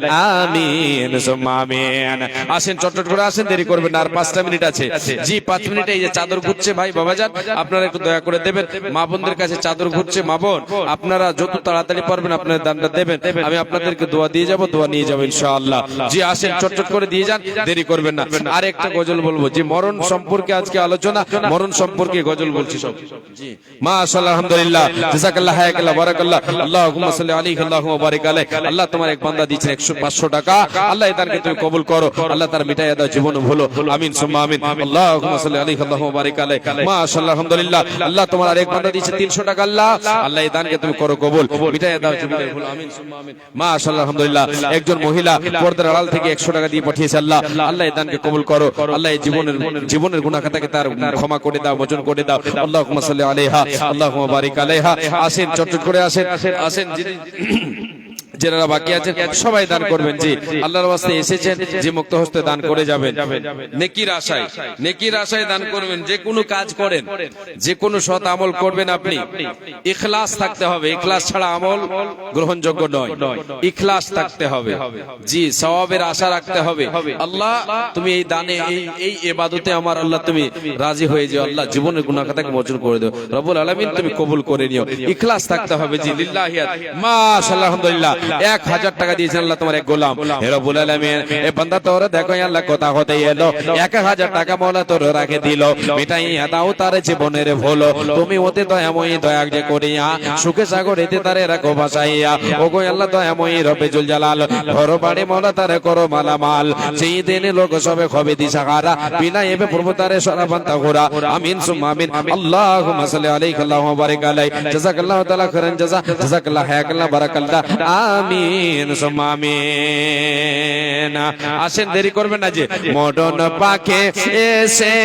আমিন সুম্মা আমিন। আসেন চটচট করে আসেন, দেরি করবেন না, আর 5টা মিনিট আছে। জি 5 মিনিটে এই যে চাদর ঘুরছে ভাই বাবাজান, আপনারা একটু দয়া করে দেবেন। মা বোনদের কাছে চাদর ঘুরছে, মা বোন আপনারা যত তাড়াতাড়ি পারবেন আপনারা দানটা দেবেন, আমি আপনাদেরকে দোয়া দিয়ে যাব, দোয়া নিয়ে যাব ইনশাআল্লাহ। জি আসেন চটচট করে দিয়ে যান, দেরি করবেন না। আর একটা গজল বলবো, যে মরণ সম্পর্কে আজকে আলোচনা, মরণ সম্পর্কে গজল বলছি সব। জি মাশাআল্লাহ আলহামদুলিল্লাহ, জাযাকাল্লাহ হায়াকাল্লাহ বারাকাল্লাহ। আল্লাহুম্মা সাল্লি আলাইহি আল্লাহুম্মা বারিক আলাইহি। আল্লাহ তোমার এক বান্দা দিয়েছেন 500 টাকা, আল্লাহ এদানকে তুমি কবুল করো, আল্লাহ তার মিটাইয়া দাও জীবন ভুলো, আমিন সুম্মা আমিন। আল্লাহুম্মা সাল্লি আলাইহি আল্লাহুম্মা বারিক আলাইহি। মাশাআল্লাহ আলহামদুলিল্লাহ। আল্লাহ তোমার আরেক বান্দা দিয়েছে 300 টাকা, আল্লাহ আল্লাহ এদানকে তুমি করো কবুল, মিটাইয়া দাও জীবনের ভুলো, আমিন সুম্মা আমিন। মাশাআল্লাহ আলহামদুলিল্লাহ। একজন মহিলা পর্দার আড়াল থেকে 100 টাকা দিয়ে পাঠিয়েছে, আল্লাহ আল্লাহ এই দানকে কবুল করো, আল্লাহ এই জীবনের গুনাহ খাতাকে তার ক্ষমা করে দাও, মোচন করে দাও। আল্লাহুম্মা সাল্লি আলাইহা আল্লাহুম্মা বারিক আলাইহা। আসেন চটচট করে আসেন, আসেন যারা বাকি আছেন সবাই দান করবেন। জি আল্লাহর ওয়াস্তে এসেছেন, যে মুক্ত হস্তে দান করে যাবেন, নেকির আশায়, নেকির আশায় দান করবেন। যে কোনো কাজ করেন, যে কোনো সৎ আমল করবেন, আপনি ইখলাস থাকতে হবে, ইখলাস ছাড়া আমল গ্রহণযোগ্য নয়, ইখলাস থাকতে হবে। জি সওয়াবের আশা রাখতে হবে, আল্লাহ তুমি এই দানে এই ইবাদতে আমার আল্লাহ তুমি রাজি হয়ে যাও, আল্লাহ জীবনের গুনাহ খাতাকে মোচন করে দাও, রব্বুল আলামিন তুমি কবুল করে নিও, ইখলাস থাকতে হবে। জি লিল্লাহি মাশাআল্লাহ আলহামদুলিল্লাহ। 1000 টাকা দিয়েছেন আল্লাহ তোমার এক গোলাম, হে রব্বুল আলামিন এ বান্দা তোর দেখো আল্লাহ কথা হতে এলো, 1000 টাকা মাওলা তোর রাখে দিল, মিটাইয়া দাও তার জীবনের ভুলো, তুমি ওতে দয়াময়ী দয়া যে করিয়া সুখে সাগরেতে তারে রাখো ভাসাইয়া। ওগো আল্লাহ দয়াময়ী রব্বে জুল জালাল, ঘর বাড়ি মাওলা তারে করো মালামাল, সেই দিনে লোক সবে হবে দিশাহারা, বিলাইবে প্রভু তারে সরাবান্তা ঘোরা, আমিন সুম্মা আমিন। আল্লাহুম্মা সাল্লি আলাইহি আল্লাহুম্মা বারিক আলাইহি। জাযাকাল্লাহু তাআলা খাইরান জাযা, জাযাকাল্লাহ হায়াকাল্লাহ বারাকাল্লাহ, আমিন সুম্মা আমিন। আসেন দেরি করবেন না, যে মরণ পাকে এসে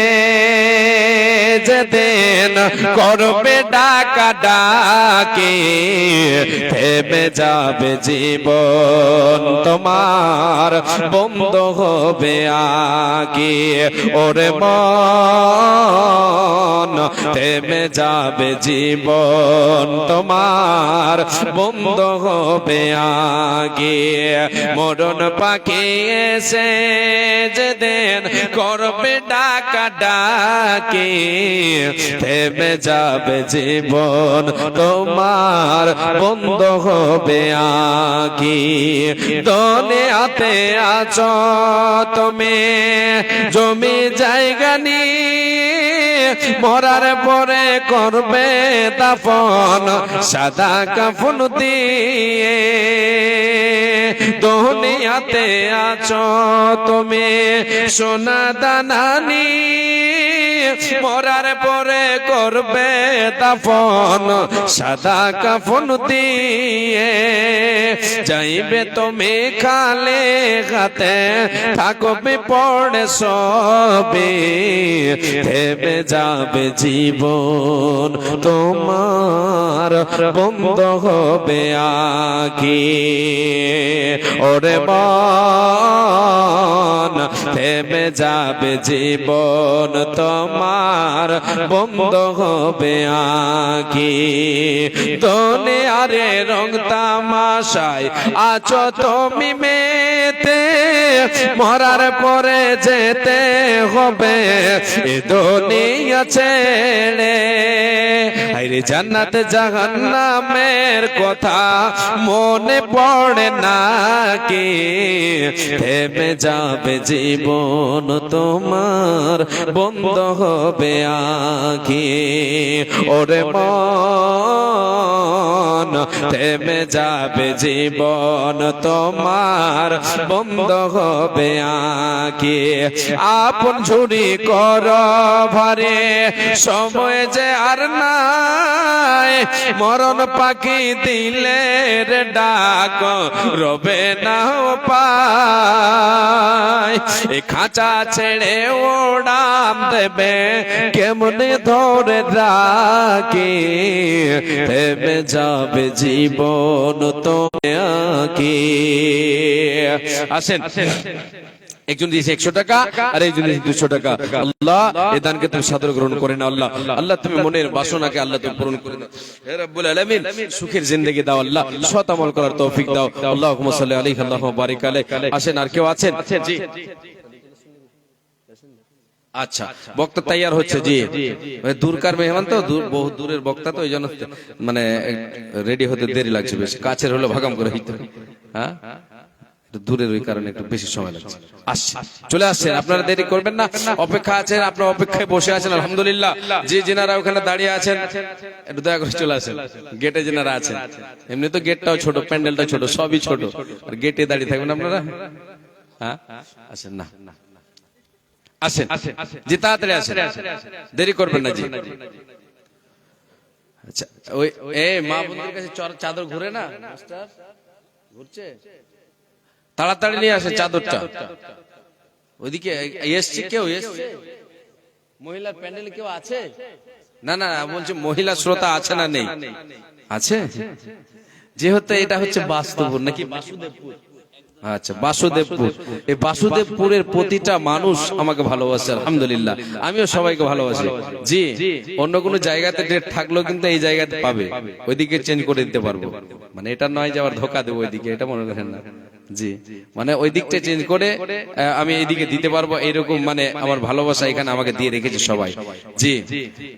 যেদিন করবে ডাকা ডাকি, থেমে যাবে জীবন তোমার, বন্ধ হবে আকি, ওরে মন থেমে যাবে জীবন তোমার, বন্ধ হবে আগে, মরণ পাখি এসে যেদিন করবে ডাকা ডাকি, থেমে যাবে জীবন তোমার, বন্ধ হবে আগে। দুনিয়াতে আছো তুমি জমি জায়গা নিয়ে, মরার পরে করবে দাফন সাদা কাফন দিয়ে, দুনিয়াতে আছো তুমি সোনা দানা নিয়ে, মরার পরে করবে দাফন সাদা কাফন দিয়ে, যাইবে তুমি খালে হাতে থাকবে পড়ে সবে, থেমে যাবে জীবন তোমার, বন্ধ হবে আগে, ওরে মন থেমে যাবে জীবন তোমার, বন্ধ হবে আগে। দুনিয়ারে রং তামাশায় আছো তুমি মেতে, মরার পরে যেতে হবে এ দুনিয়া ছেড়ে, আরে জান্নাত জাহান্নামের কথা মনে পড়ে নাকি, থেমে যাবে জীবন তোমার, বন্ধ হবে আঁখি, ওরে মন থেমে যাবে জীবন তোমার, বন্ধ হবে আঁকি আপন ঝুরি কর ভারে সময় যে আর নাই মরণ পাখি দিলে রে ডাক রবে না পায় এ খাঁচা ছেড়ে ওড়াম দেবে কেমনে ধরে রাখি থেমে যাবে জীবন তো আঁকি আসেন একজন দিয়েছে 100 টাকা আর একজন দিয়েছে 200 টাকা আল্লাহ এই দানকে তুমি সাদর গ্রহণ করে নাও আল্লাহ আল্লাহ তুমি মনের বাসনাকে আল্লাহ তুমি পূরণ করে দাও হে রব্বুল আলামিন সুখের জিন্দেগি দাও আল্লাহ সৎ আমল করার তৌফিক দাও আল্লাহুম্মা সাল্লি আলাইহি আল্লাহুম্মা বারিক আলাইহি আসেন আর কেউ আছেন জি আচ্ছা বক্তা তৈয়ার হচ্ছে জি দূরকার মেহমান তো বহু দূরের বক্তা তো এইজন্য মানে রেডি হতে দেরি লাগছে বেশি কাছের হলো ভাগাম করে হইতো হ্যাঁ দূরের ওই কারণে একটু বেশি সময় লাগছে আসছে চলে আসছেন আপনারা দেরি করবেন না অপেক্ষা আছেন আপনারা অপেক্ষায় বসে আছেন আলহামদুলিল্লাহ যে যেনারা ওখানে দাঁড়িয়ে আছেন একটু দয়া করে চলে আসেন গেটে যেনারা আছেন এমনি তো গেটটাও ছোট প্যান্ডেলটা ছোট সবই ছোট আর গেটে দাঁড়িয়ে থাকবেন আপনারা হ্যাঁ আসেন না আসেন জি তাড়াতাড়ি আসেন দেরি করবেন না জি আচ্ছা ওই এই মা বোনদের কাছে চাদর ঘুরে না মাস্টার ঘুরছে তাড়াতাড়ি নিয়ে আসে চাদরটা ওইদিকে এসছে কেউ এসছে মহিলার প্যান্ডেলে কেউ আছে না না বলছি মহিলা শ্রোতা আছে না নেই আছে যেহেতু এটা হচ্ছে বাস্তবপুর নাকি বাসুদেবপুর আচ্ছা বাসুদেবপুর এই বাসুদেবপুরের প্রতিটা মানুষ আমাকে ভালোবাসে আলহামদুলিল্লাহ আমিও সবাইকে ভালোবাসি জি অন্য কোনো জায়গাতে ডেট থাকলেও কিন্তু এই জায়গাতে পাবে ওইদিকে চেঞ্জ করে দিতে পারবো মানে এটা নয় যে আবার ধোকা দেবো ওইদিকে এটা মনে রাখেন না জি মানে ওই দিকটা চেঞ্জ করে আমি এইদিকে দিতে পারবো এইরকম মানে আমার ভালোবাসা এখানে আমাকে দিয়ে রেখেছে সবাই জি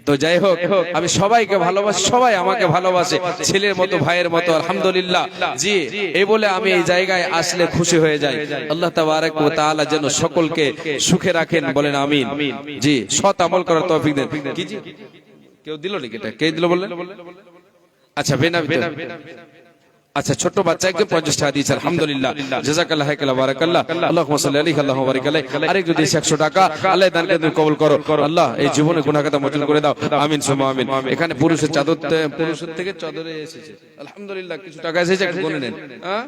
তো যাই হোক আমি সবাইকে ভালোবাসি সবাই আমাকে ভালোবাসে ছেলের মতো ভাইয়ের মতো আলহামদুলিল্লাহ জি এই বলে আমি এই জায়গায় আসলে খুশি হয়ে যাই আল্লাহ তাবারক ওয়া তাআলা যেন সকলকে সুখে রাখেন বলেন আমিন জি সৎ আমল করার তৌফিক দেন কি জি কেউ দিল নাকি এটা কে দিল বললেন আচ্ছা বেনাবি আচ্ছা ছোট বাচ্চা একজন 50 টাকা দিয়েছে আলহামদুলিল্লাহ জাযাকাল্লাহু খাইরান বারাকাল্লাহ আল্লাহুম্মা সাল্লি আলাইহি আল্লাহুম্মা বারিক আলাইহি আরেক যদি 100 টাকা আল্লাহ দানকে তুমি কবুল করো আল্লাহ এই জীবনে গুনাহ খাতা মোচন করে দাও আমিন সুমা আমিন এখানে পুরুষের চাদর পুরুষের থেকে চাদরে এসেছে আলহামদুলিল্লাহ কিছু টাকা এসেছে একটু গুনে নেন হ্যাঁ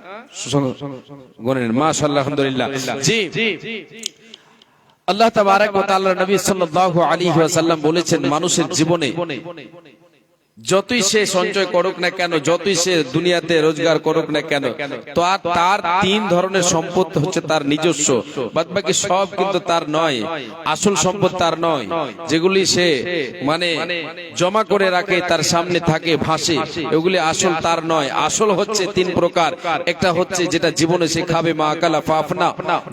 গুনে নেন মাশাআল্লাহ আলহামদুলিল্লাহ জি আল্লাহ তাবারক ওয়া তাআলা নবী সাল্লাল্লাহু আলাইহি ওয়াসাল্লাম বলেছেন মানুষের জীবনে যতই সে সঞ্চয় করুক না কেন যতই সে দুনিয়াতে রোজগার করুক না কেন তো তার 3 ধরনের সম্পদ হচ্ছে তার নিজস্ব বাদবাকি সব কিন্তু তার নয় আসল সম্পদ তার নয় যেগুলি সে মানে জমা করে রাখে তার সামনে থাকে ভাসে এগুলি আসল তার নয় আসল হচ্ছে 3 প্রকার একটা হচ্ছে যেটা জীবনে সে খাবে মা আকালা ফাফনা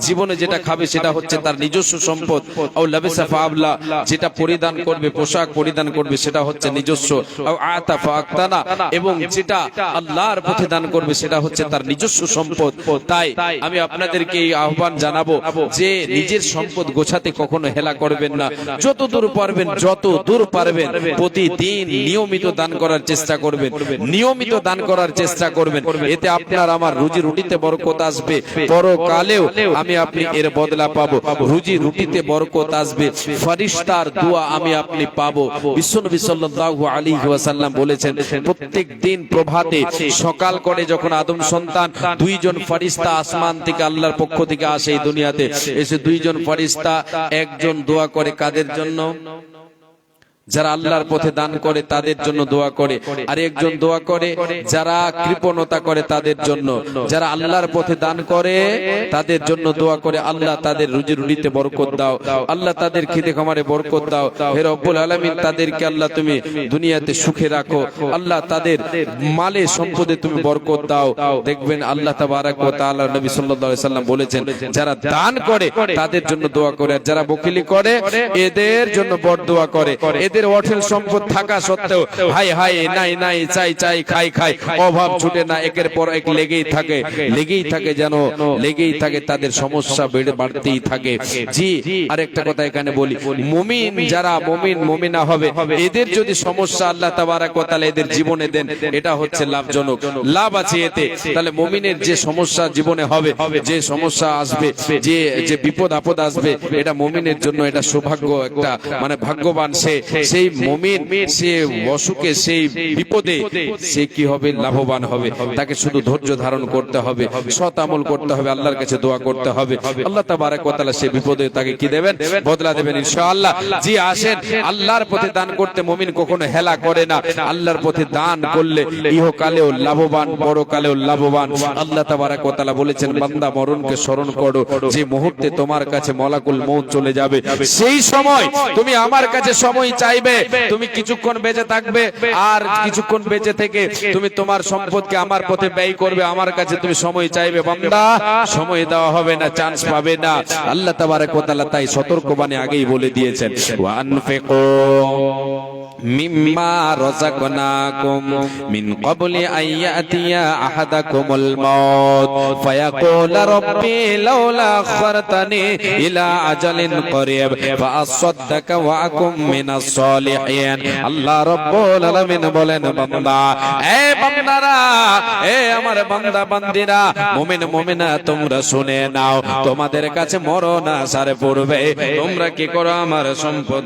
জীবনে যেটা খাবে সেটা হচ্ছে তার নিজস্ব সম্পদ আও লাবিসা ফাবলা যেটা পরিধান করবে পোশাক পরিধান করবে সেটা হচ্ছে নিজস্ব এবং যেটা আল্লাহর পথে দান করবে সেটা হচ্ছে তার নিজস্ব সম্পদ তাই আমি আপনাদেরকে এই আহ্বান জানাবো যে নিজের সম্পদ গোছাতে কখনো হেলা করবেন না যত দূর পারবেন প্রতিদিন নিয়মিত দান করার চেষ্টা করবেন নিয়মিত দান করার চেষ্টা করবেন এতে আপনার আমার রুজি রুটিতে বরকত আসবে পরকালেও আমি আপনি এর বদলা পাবো রুজি রুটিতে বরকত আসবে ফেরেশতার দোয়া আমি আপনি পাবো বিশ্বনবী সাল্লাল্লাহু আলাইহি ওয়াসাল্লাম বলেছেন প্রত্যেক দিন প্রভাতে সকাল করে যখন আদম সন্তান 2 জন ফেরেশতা আসমান থেকে আল্লাহর পক্ষ থেকে আসে এই দুনিয়াতে এসে 2 জন ফেরেশতা একজন দোয়া করে কাদের জন্য যারা আল্লাহর পথে দান করে তাদের জন্য দোয়া করে আর একজন দোয়া করে যারা কৃপণতা করে তাদের জন্য যারা আল্লাহর পথে দান করে তাদের জন্য দোয়া করে আল্লাহ তাদের রুজি রুটিতে বরকত দাও আল্লাহ তাদের খেতে খামারে বরকত দাও হে রব্বুল আলামিন তাদেরকে আল্লাহ তুমি দুনিয়াতে সুখে রাখো আল্লাহ তাদের মালে সম্পদে তুমি বরকত দাও দেখবেন আল্লাহ তাবারক ওয়া তাআলা নবী সাল্লাল্লাহু আলাইহি সাল্লাম বলেছেন যারা দান করে তাদের জন্য দোয়া করে আর যারা বখিলি করে এদের জন্য বরদোয়া করে এদের অঢেল সম্পদ থাকা সত্ত্বেও হাই হাই নাই নাই চাই চাই খাই খাই, অভাব ছুটে না, একের পর এক লেগেই থাকে যেন লেগেই থাকে, তাদের সমস্যা বাড়তেই থাকে। জি, আরেকটা কথা এখানে বলি, মুমিন যারা মুমিনা হবে, এদের যদি সমস্যা আল্লাহ তাবারক ওয়া তাআলা এদের জীবনে দেন, এটা হচ্ছে লাভজনক, লাভ আছে এতে। তাহলে মুমিনের যে সমস্যা জীবনে হবে, যে সমস্যা আসবে, যে বিপদ আপদ আসবে, এটা মুমিনের জন্য এটা সৌভাগ্য, একটা মানে ভাগ্যবান সে, সেই মুমিন সে অসুখে সেই বিপদে সে কি হবে, লাভবান হবে। তাকে শুধু ধৈর্য ধারণ করতে হবে, সৎ আমল করতে হবে, আল্লাহর কাছে দোয়া করতে হবে, আল্লাহ তাবারক ওয়া তাআলা সে বিপদে তাকে কি দেবেন, বদলা দেবেন ইনশাআল্লাহ। জি আসেন, আল্লাহর পথে দান করতে মুমিন কখনো হেলা করে না। আল্লাহর পথে দান করলে ইহকালেও লাভবান, পরকালেও লাভবান। আল্লাহ তাবারক ওয়া তাআলা বলেছেন, বান্দা মরণকে স্মরণ করো, যে মুহূর্তে তোমার কাছে মালাকুল মউত চলে যাবে, সেই সময় তুমি আমার কাছে সময় চাইবে, তুমি কিছুক্ষণ বেঁচে থাকবে, আর কিছুক্ষণ বেঁচে থেকে তুমি তোমার সম্পদকে আমার পথে ব্যয় করবে, আমার কাছে তুমি সময় চাইবে, বান্দা সময় দেওয়া হবে না, চান্স পাবে না। আল্লাহ তাবারক ওয়া তাআলা তাই সতর্কবাণী আগেই বলে দিয়েছেন, ওয়া আনফিকু মিম্মা রাযাকনাকুম মিন ক্বাবলি আন ইয়াতিয়া আহাদাকুমুল মাউত ফায়াকুল রাব্বি লাউলা আখখারতানি ইলা আজালিন করিব ফাআসাদদাকা ওয়া আকুম মিনাস সালিহিন। আল্লাহ রাব্বুল আলামিন বলেন, বান্দা, এ বান্দারা, এ আমার বান্দা বান্দিরা, মুমিন মুমিনা, তোমরা শুনে নাও, তোমাদের কাছে মরণ আসার পূর্বে তোমরা কি করো, আমার সম্পদ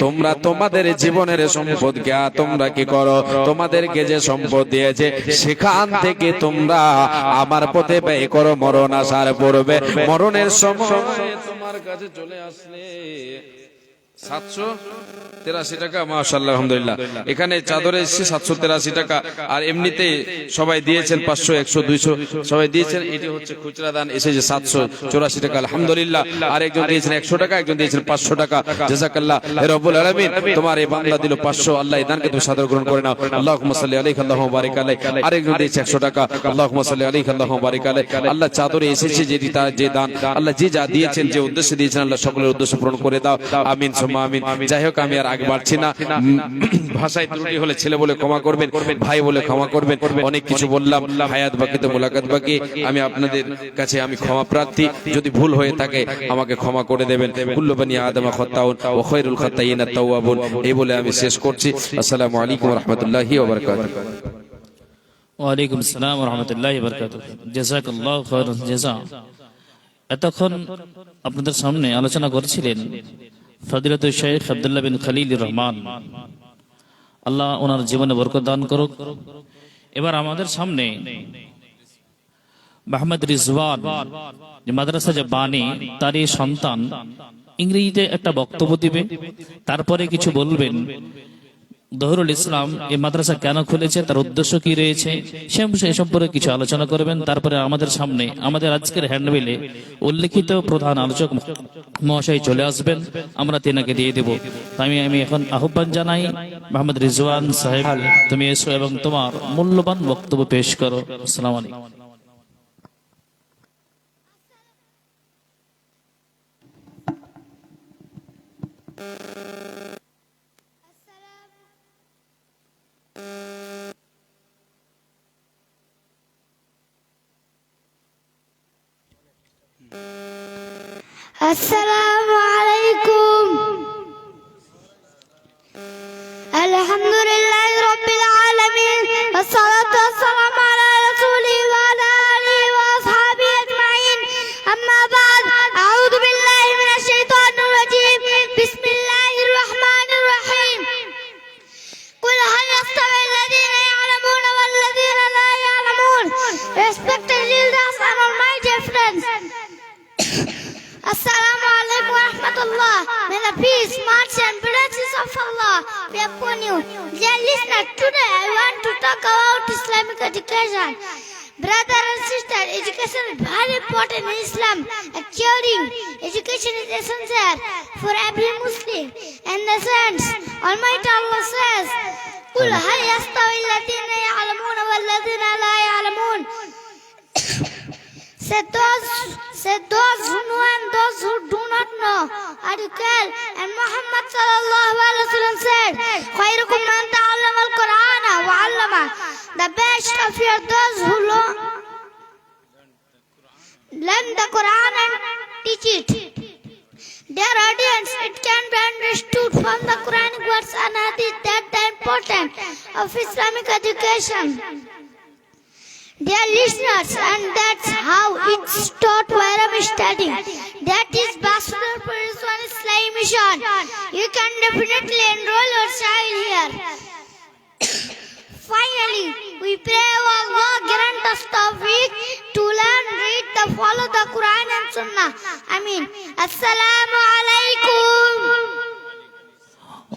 তোমরা তোমাদের জীবনের সম্পদকে তোমরা কি করো, তোমাদেরকে যে সম্পদ দিয়েছে সেখান থেকে তোমরা আমার পথে ব্যয় করো, মরণ আসার পূর্বে। মরণের সময় তোমার কাছে চলে আসলে 783 টাকা, মাশাআল্লাহ, আলহামদুলিল্লাহ। এখানে চাদরে এসেছে 783 টাকা, আর এমনিতে সবাই দিয়েছেন 500, 100, 200 সবাই দিয়েছেন। এটি হচ্ছে খুচরা দান, এসেছে 784 টাকা, আলহামদুলিল্লাহ। আর একজন দিয়েছেন 100 টাকা, একজন দিয়েছেন 500 টাকা। জাযাকাল্লাহ হে রব্বুল আলামিন, তোমার এই বান্দা দিল 500, আল্লাহ এই দানকে তুমি সাদর গ্রহণ করে নাও। আল্লাহুম্মা সাল্লি আলাইহি আল্লাহুম্মা বারিক আলাইহি। আর একজন দিয়েছে 100 টাকা, আল্লাহুম্মা সাল্লি আলাইহি আল্লাহুম্মা বারিক আলাইহি। আল্লাহ চাদরে এসেছে যেটি তার যে দান, আল্লাহ যে যা দিয়েছেন, যে উদ্দেশ্যে দিয়েছেন, আল্লাহ সকলের উদ্দেশ্য পূরণ করে দাও, আমিন সুম্মা আমিন। যাই হোক, আমি আর আগে বাড়ছি না, ভাষায় ত্রুটি হলে ছেলে বলে ক্ষমা করবেন, ভাই বলে ক্ষমা করবেন, অনেক কিছু বললাম, হায়াত বাকি তো মোলাকাত বাকি। আমি আপনাদের কাছে আমি ক্ষমা প্রার্থী, যদি ভুল হয়ে থাকে আমাকে ক্ষমা করে দেবেন। কুল্লু বানি আদম খাত্তাউন ওয়া খায়রুল খাত্তাইন আত-তাওয়াবুন। এই বলে আমি শেষ করছি। আসসালামু আলাইকুম ওয়া রাহমাতুল্লাহি ওয়া বারাকাতুহু। ওয়া আলাইকুম আসসালাম ওয়া রাহমাতুল্লাহি ওয়া বারাকাতুহু। জাযাকাল্লাহু খায়রান জাযা। এতক্ষণ আপনাদের সামনে আলোচনা করছিলেন ফজিলাতুল শেখ আব্দুল্লাহ বিন খলিলুর রহমান, আল্লাহ ওনার জীবনে বরকত দান করুক। এবার আমাদের সামনে মোহাম্মদ রিজওয়ান, যে মাদ্রাসা যে বাণী, তারই সন্তান, ইংরেজিতে একটা বক্তব্য দিবে, তারপরে কিছু বলবেন দহরুল ইসলাম এই মাদ্রাসা কেন খুলেছে, তার উদ্দেশ্য কি রয়েছে, সে সম্পর্কে কিছু আলোচনা করবেন। তারপরে আমাদের সামনে আমাদের আজকের হ্যান্ডবিলে উল্লেখিত প্রধান আলোচক মহাশয় চলে আসবেন, আমরা তেনাকে দিয়ে দেব। আমি এখন আহ্বান জানাই, মোহাম্মদ রিজওয়ান সাহেব, তুমি এসো এবং তোমার মূল্যবান বক্তব্য পেশ করো। আসসালামু আলাইকুম। আসসালামু আলাইকুম। আলহামদুলিল্লাহি রাব্বিল আলামিন, ওয়াসসালাতু ওয়াসসালামু আলা রাসূলিহি ওয়া আলা আলিহি ওয়া আসহাবিহি আজমাইন। আম্মা বা'দ, আউযু বিল্লাহি মিনাশ শাইতানির রাজীম। বিসমিল্লাহির রাহমানির রাহিম। কুল হাল ইয়াস্তাবিল্লাযীনা ইয়া'লামুনা ওয়াল্লাযীনা লা ইয়া'লামুন। Respected elders and all my dear friends, Assalamu alaikum wa rahmatullah. May the peace, mercy and blessings of Allah be upon you. Dear listener, today I want to talk about Islamic education. Brother and sister, education is very important in Islam. And caring education is essential for every Muslim. And the saints, Almighty Allah says, قُلْ هَلْ يَسْتَوِي الَّذِينَ يَعْلَمُونَ وَالَّذِينَ لَا يَعْلَمُونَ. Say those who know and those who do not article, and Muhammad sallallahu alaihi wasallam said, "Khairukum man ta'allama al-Qur'ana wa 'allama." The best of you are those who learn the Quran and teach it. Dear audience, it can be understood from the Quranic words and hadith that the importance of Islamic education. Dear listeners, and that's how it's taught where I'm studying. That is Bachelor of Rizwan Islamic Mission. You can definitely enroll your child here. Finally, we pray Allah grant us tawfiq to learn, read, follow the Quran and Sunnah. Ameen. Assalamu alaikum.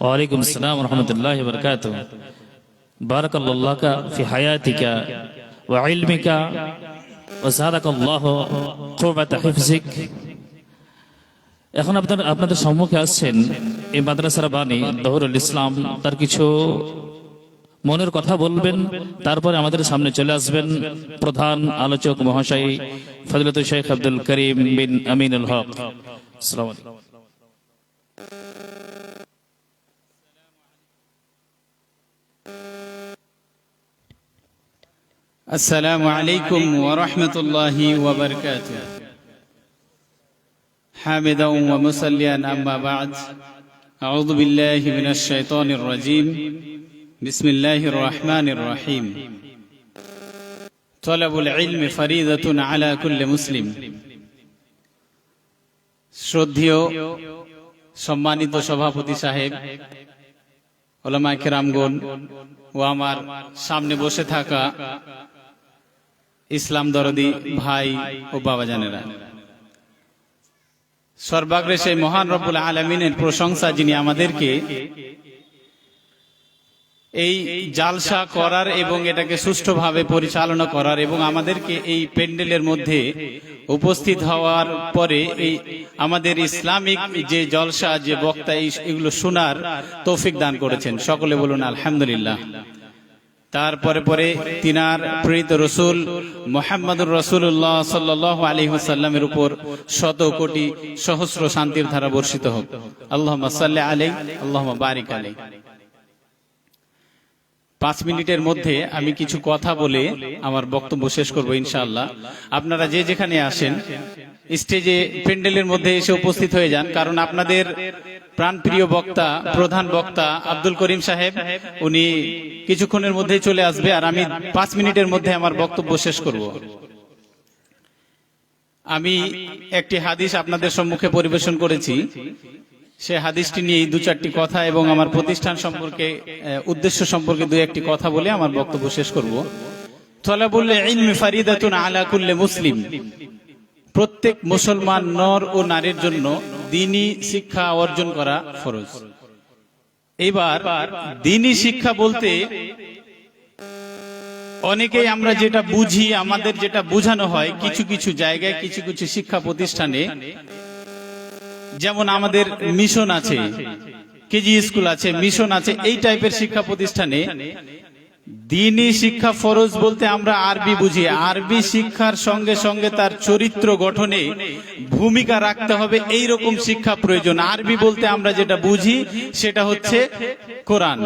वालेकुम अस्सलाम रहमतुल्लाहि व बरकातुहू बारकल्लाहु लका फी हयातिका व इल्मिका व ज़ादाकाल्लाहु कुव्वाता हिफ्ज़िक। এখন আপনাদের সম্মুখে আসছেন এই মাদ্রাসার বাণী দহরুল ইসলাম, তার কিছু মনের কথা বলবেন, তারপরে আমাদের সামনে চলে আসবেন প্রধান আলোচক মহাশয় ফজলতুল শেখ আব্দুল করিম বিন আমিনুল হক। আসসালামু আলাইকুম। السلام عليكم ورحمة الله وبركاته. حامدا ومصليا أما بعد، أعوذ بالله من الشيطان الرجيم، بسم الله الرحمن الرحيم. طلب العلم فريضة على كل مسلم. শ্রদ্ধেয় সম্মানিত সভাপতি সাহেব, উলামায়ে কেরামগণ ও আমার সামনে বসে থাকা ইসলাম দরদি ভাই ও বাবাজানেরা, সর্বাগ্রে সেই মহান রব্বুল আলামিনের প্রশংসা যিনি আমাদেরকে এই জালসা করার এবং এটাকে সুষ্ঠুভাবে পরিচালনা করার এবং আমাদেরকে এই প্যান্ডেলের মধ্যে উপস্থিত হওয়ার পরে এই আমাদের ইসলামিক যে জলসা, যে বক্তা, এগুলো শোনার তৌফিক দান করেছেন। সকলে বলুন আলহামদুলিল্লাহ। তারপরে পরে তিনার প্রেরিত রসুল মুহাম্মদুর রাসূলুল্লাহ সাল্লাল্লাহু আলাইহি ওয়াসাল্লামের উপর শত কোটি সহস্র শান্তির ধারা বর্ষিত হোক। আল্লাহুম্মা সাল্লি আলাইহি, আল্লাহুম্মা বারিক আলাইহি। 5 মিনিটের মধ্যে আমি কিছু কথা বলে আমার বক্তব্য শেষ করব ইনশাআল্লাহ। আপনারা যে যেখানে আসেন স্টেজে প্যান্ডেলের মধ্যে এসে উপস্থিত হয়ে যান, কারণ আপনাদের প্রাণপ্রিয় বক্তা, প্রধান বক্তা আব্দুল করিম সাহেব, উনি কিছুক্ষণের মধ্যেই চলে আসবে আর আমি 5 মিনিটের মধ্যে আমার বক্তব্য শেষ করব। আমি একটি হাদিস আপনাদের সম্মুখে পরিবেশন করেছি, সে হাদিসটি নিয়ে 2-4টি কথা এবং আমার প্রতিষ্ঠান সম্পর্কে, উদ্দেশ্য সম্পর্কে 2-1টি কথা বলে আমার বক্তব্য শেষ করব। তলাবুল ইলমি ফারিদাতুন আলা কুল্লি মুসলিম। প্রত্যেক মুসলমান নর ও নারীর জন্য দ্বীনি শিক্ষা অর্জন করা ফরজ। এবার দ্বীনি শিক্ষা বলতে অনেকেই আমরা যেটা বুঝি, আমাদের যেটা বোঝানো হয় কিছু কিছু জায়গায়, কিছু কিছু শিক্ষা প্রতিষ্ঠানে, যেমন আমাদের মিশন আছে, কেজি স্কুল আছে, মিশন আছে, এই টাইপের শিক্ষা প্রতিষ্ঠানে দ্বীনি শিক্ষা ফরজ বলতে আমরা আরবি বুঝি। আরবি শিক্ষার সঙ্গে সঙ্গে তার চরিত্র গঠনে ভূমিকা রাখতে হবে, এই রকম শিক্ষা প্রয়োজন। আরবি বলতে আমরা যেটা বুঝি সেটা হচ্ছে কোরআন।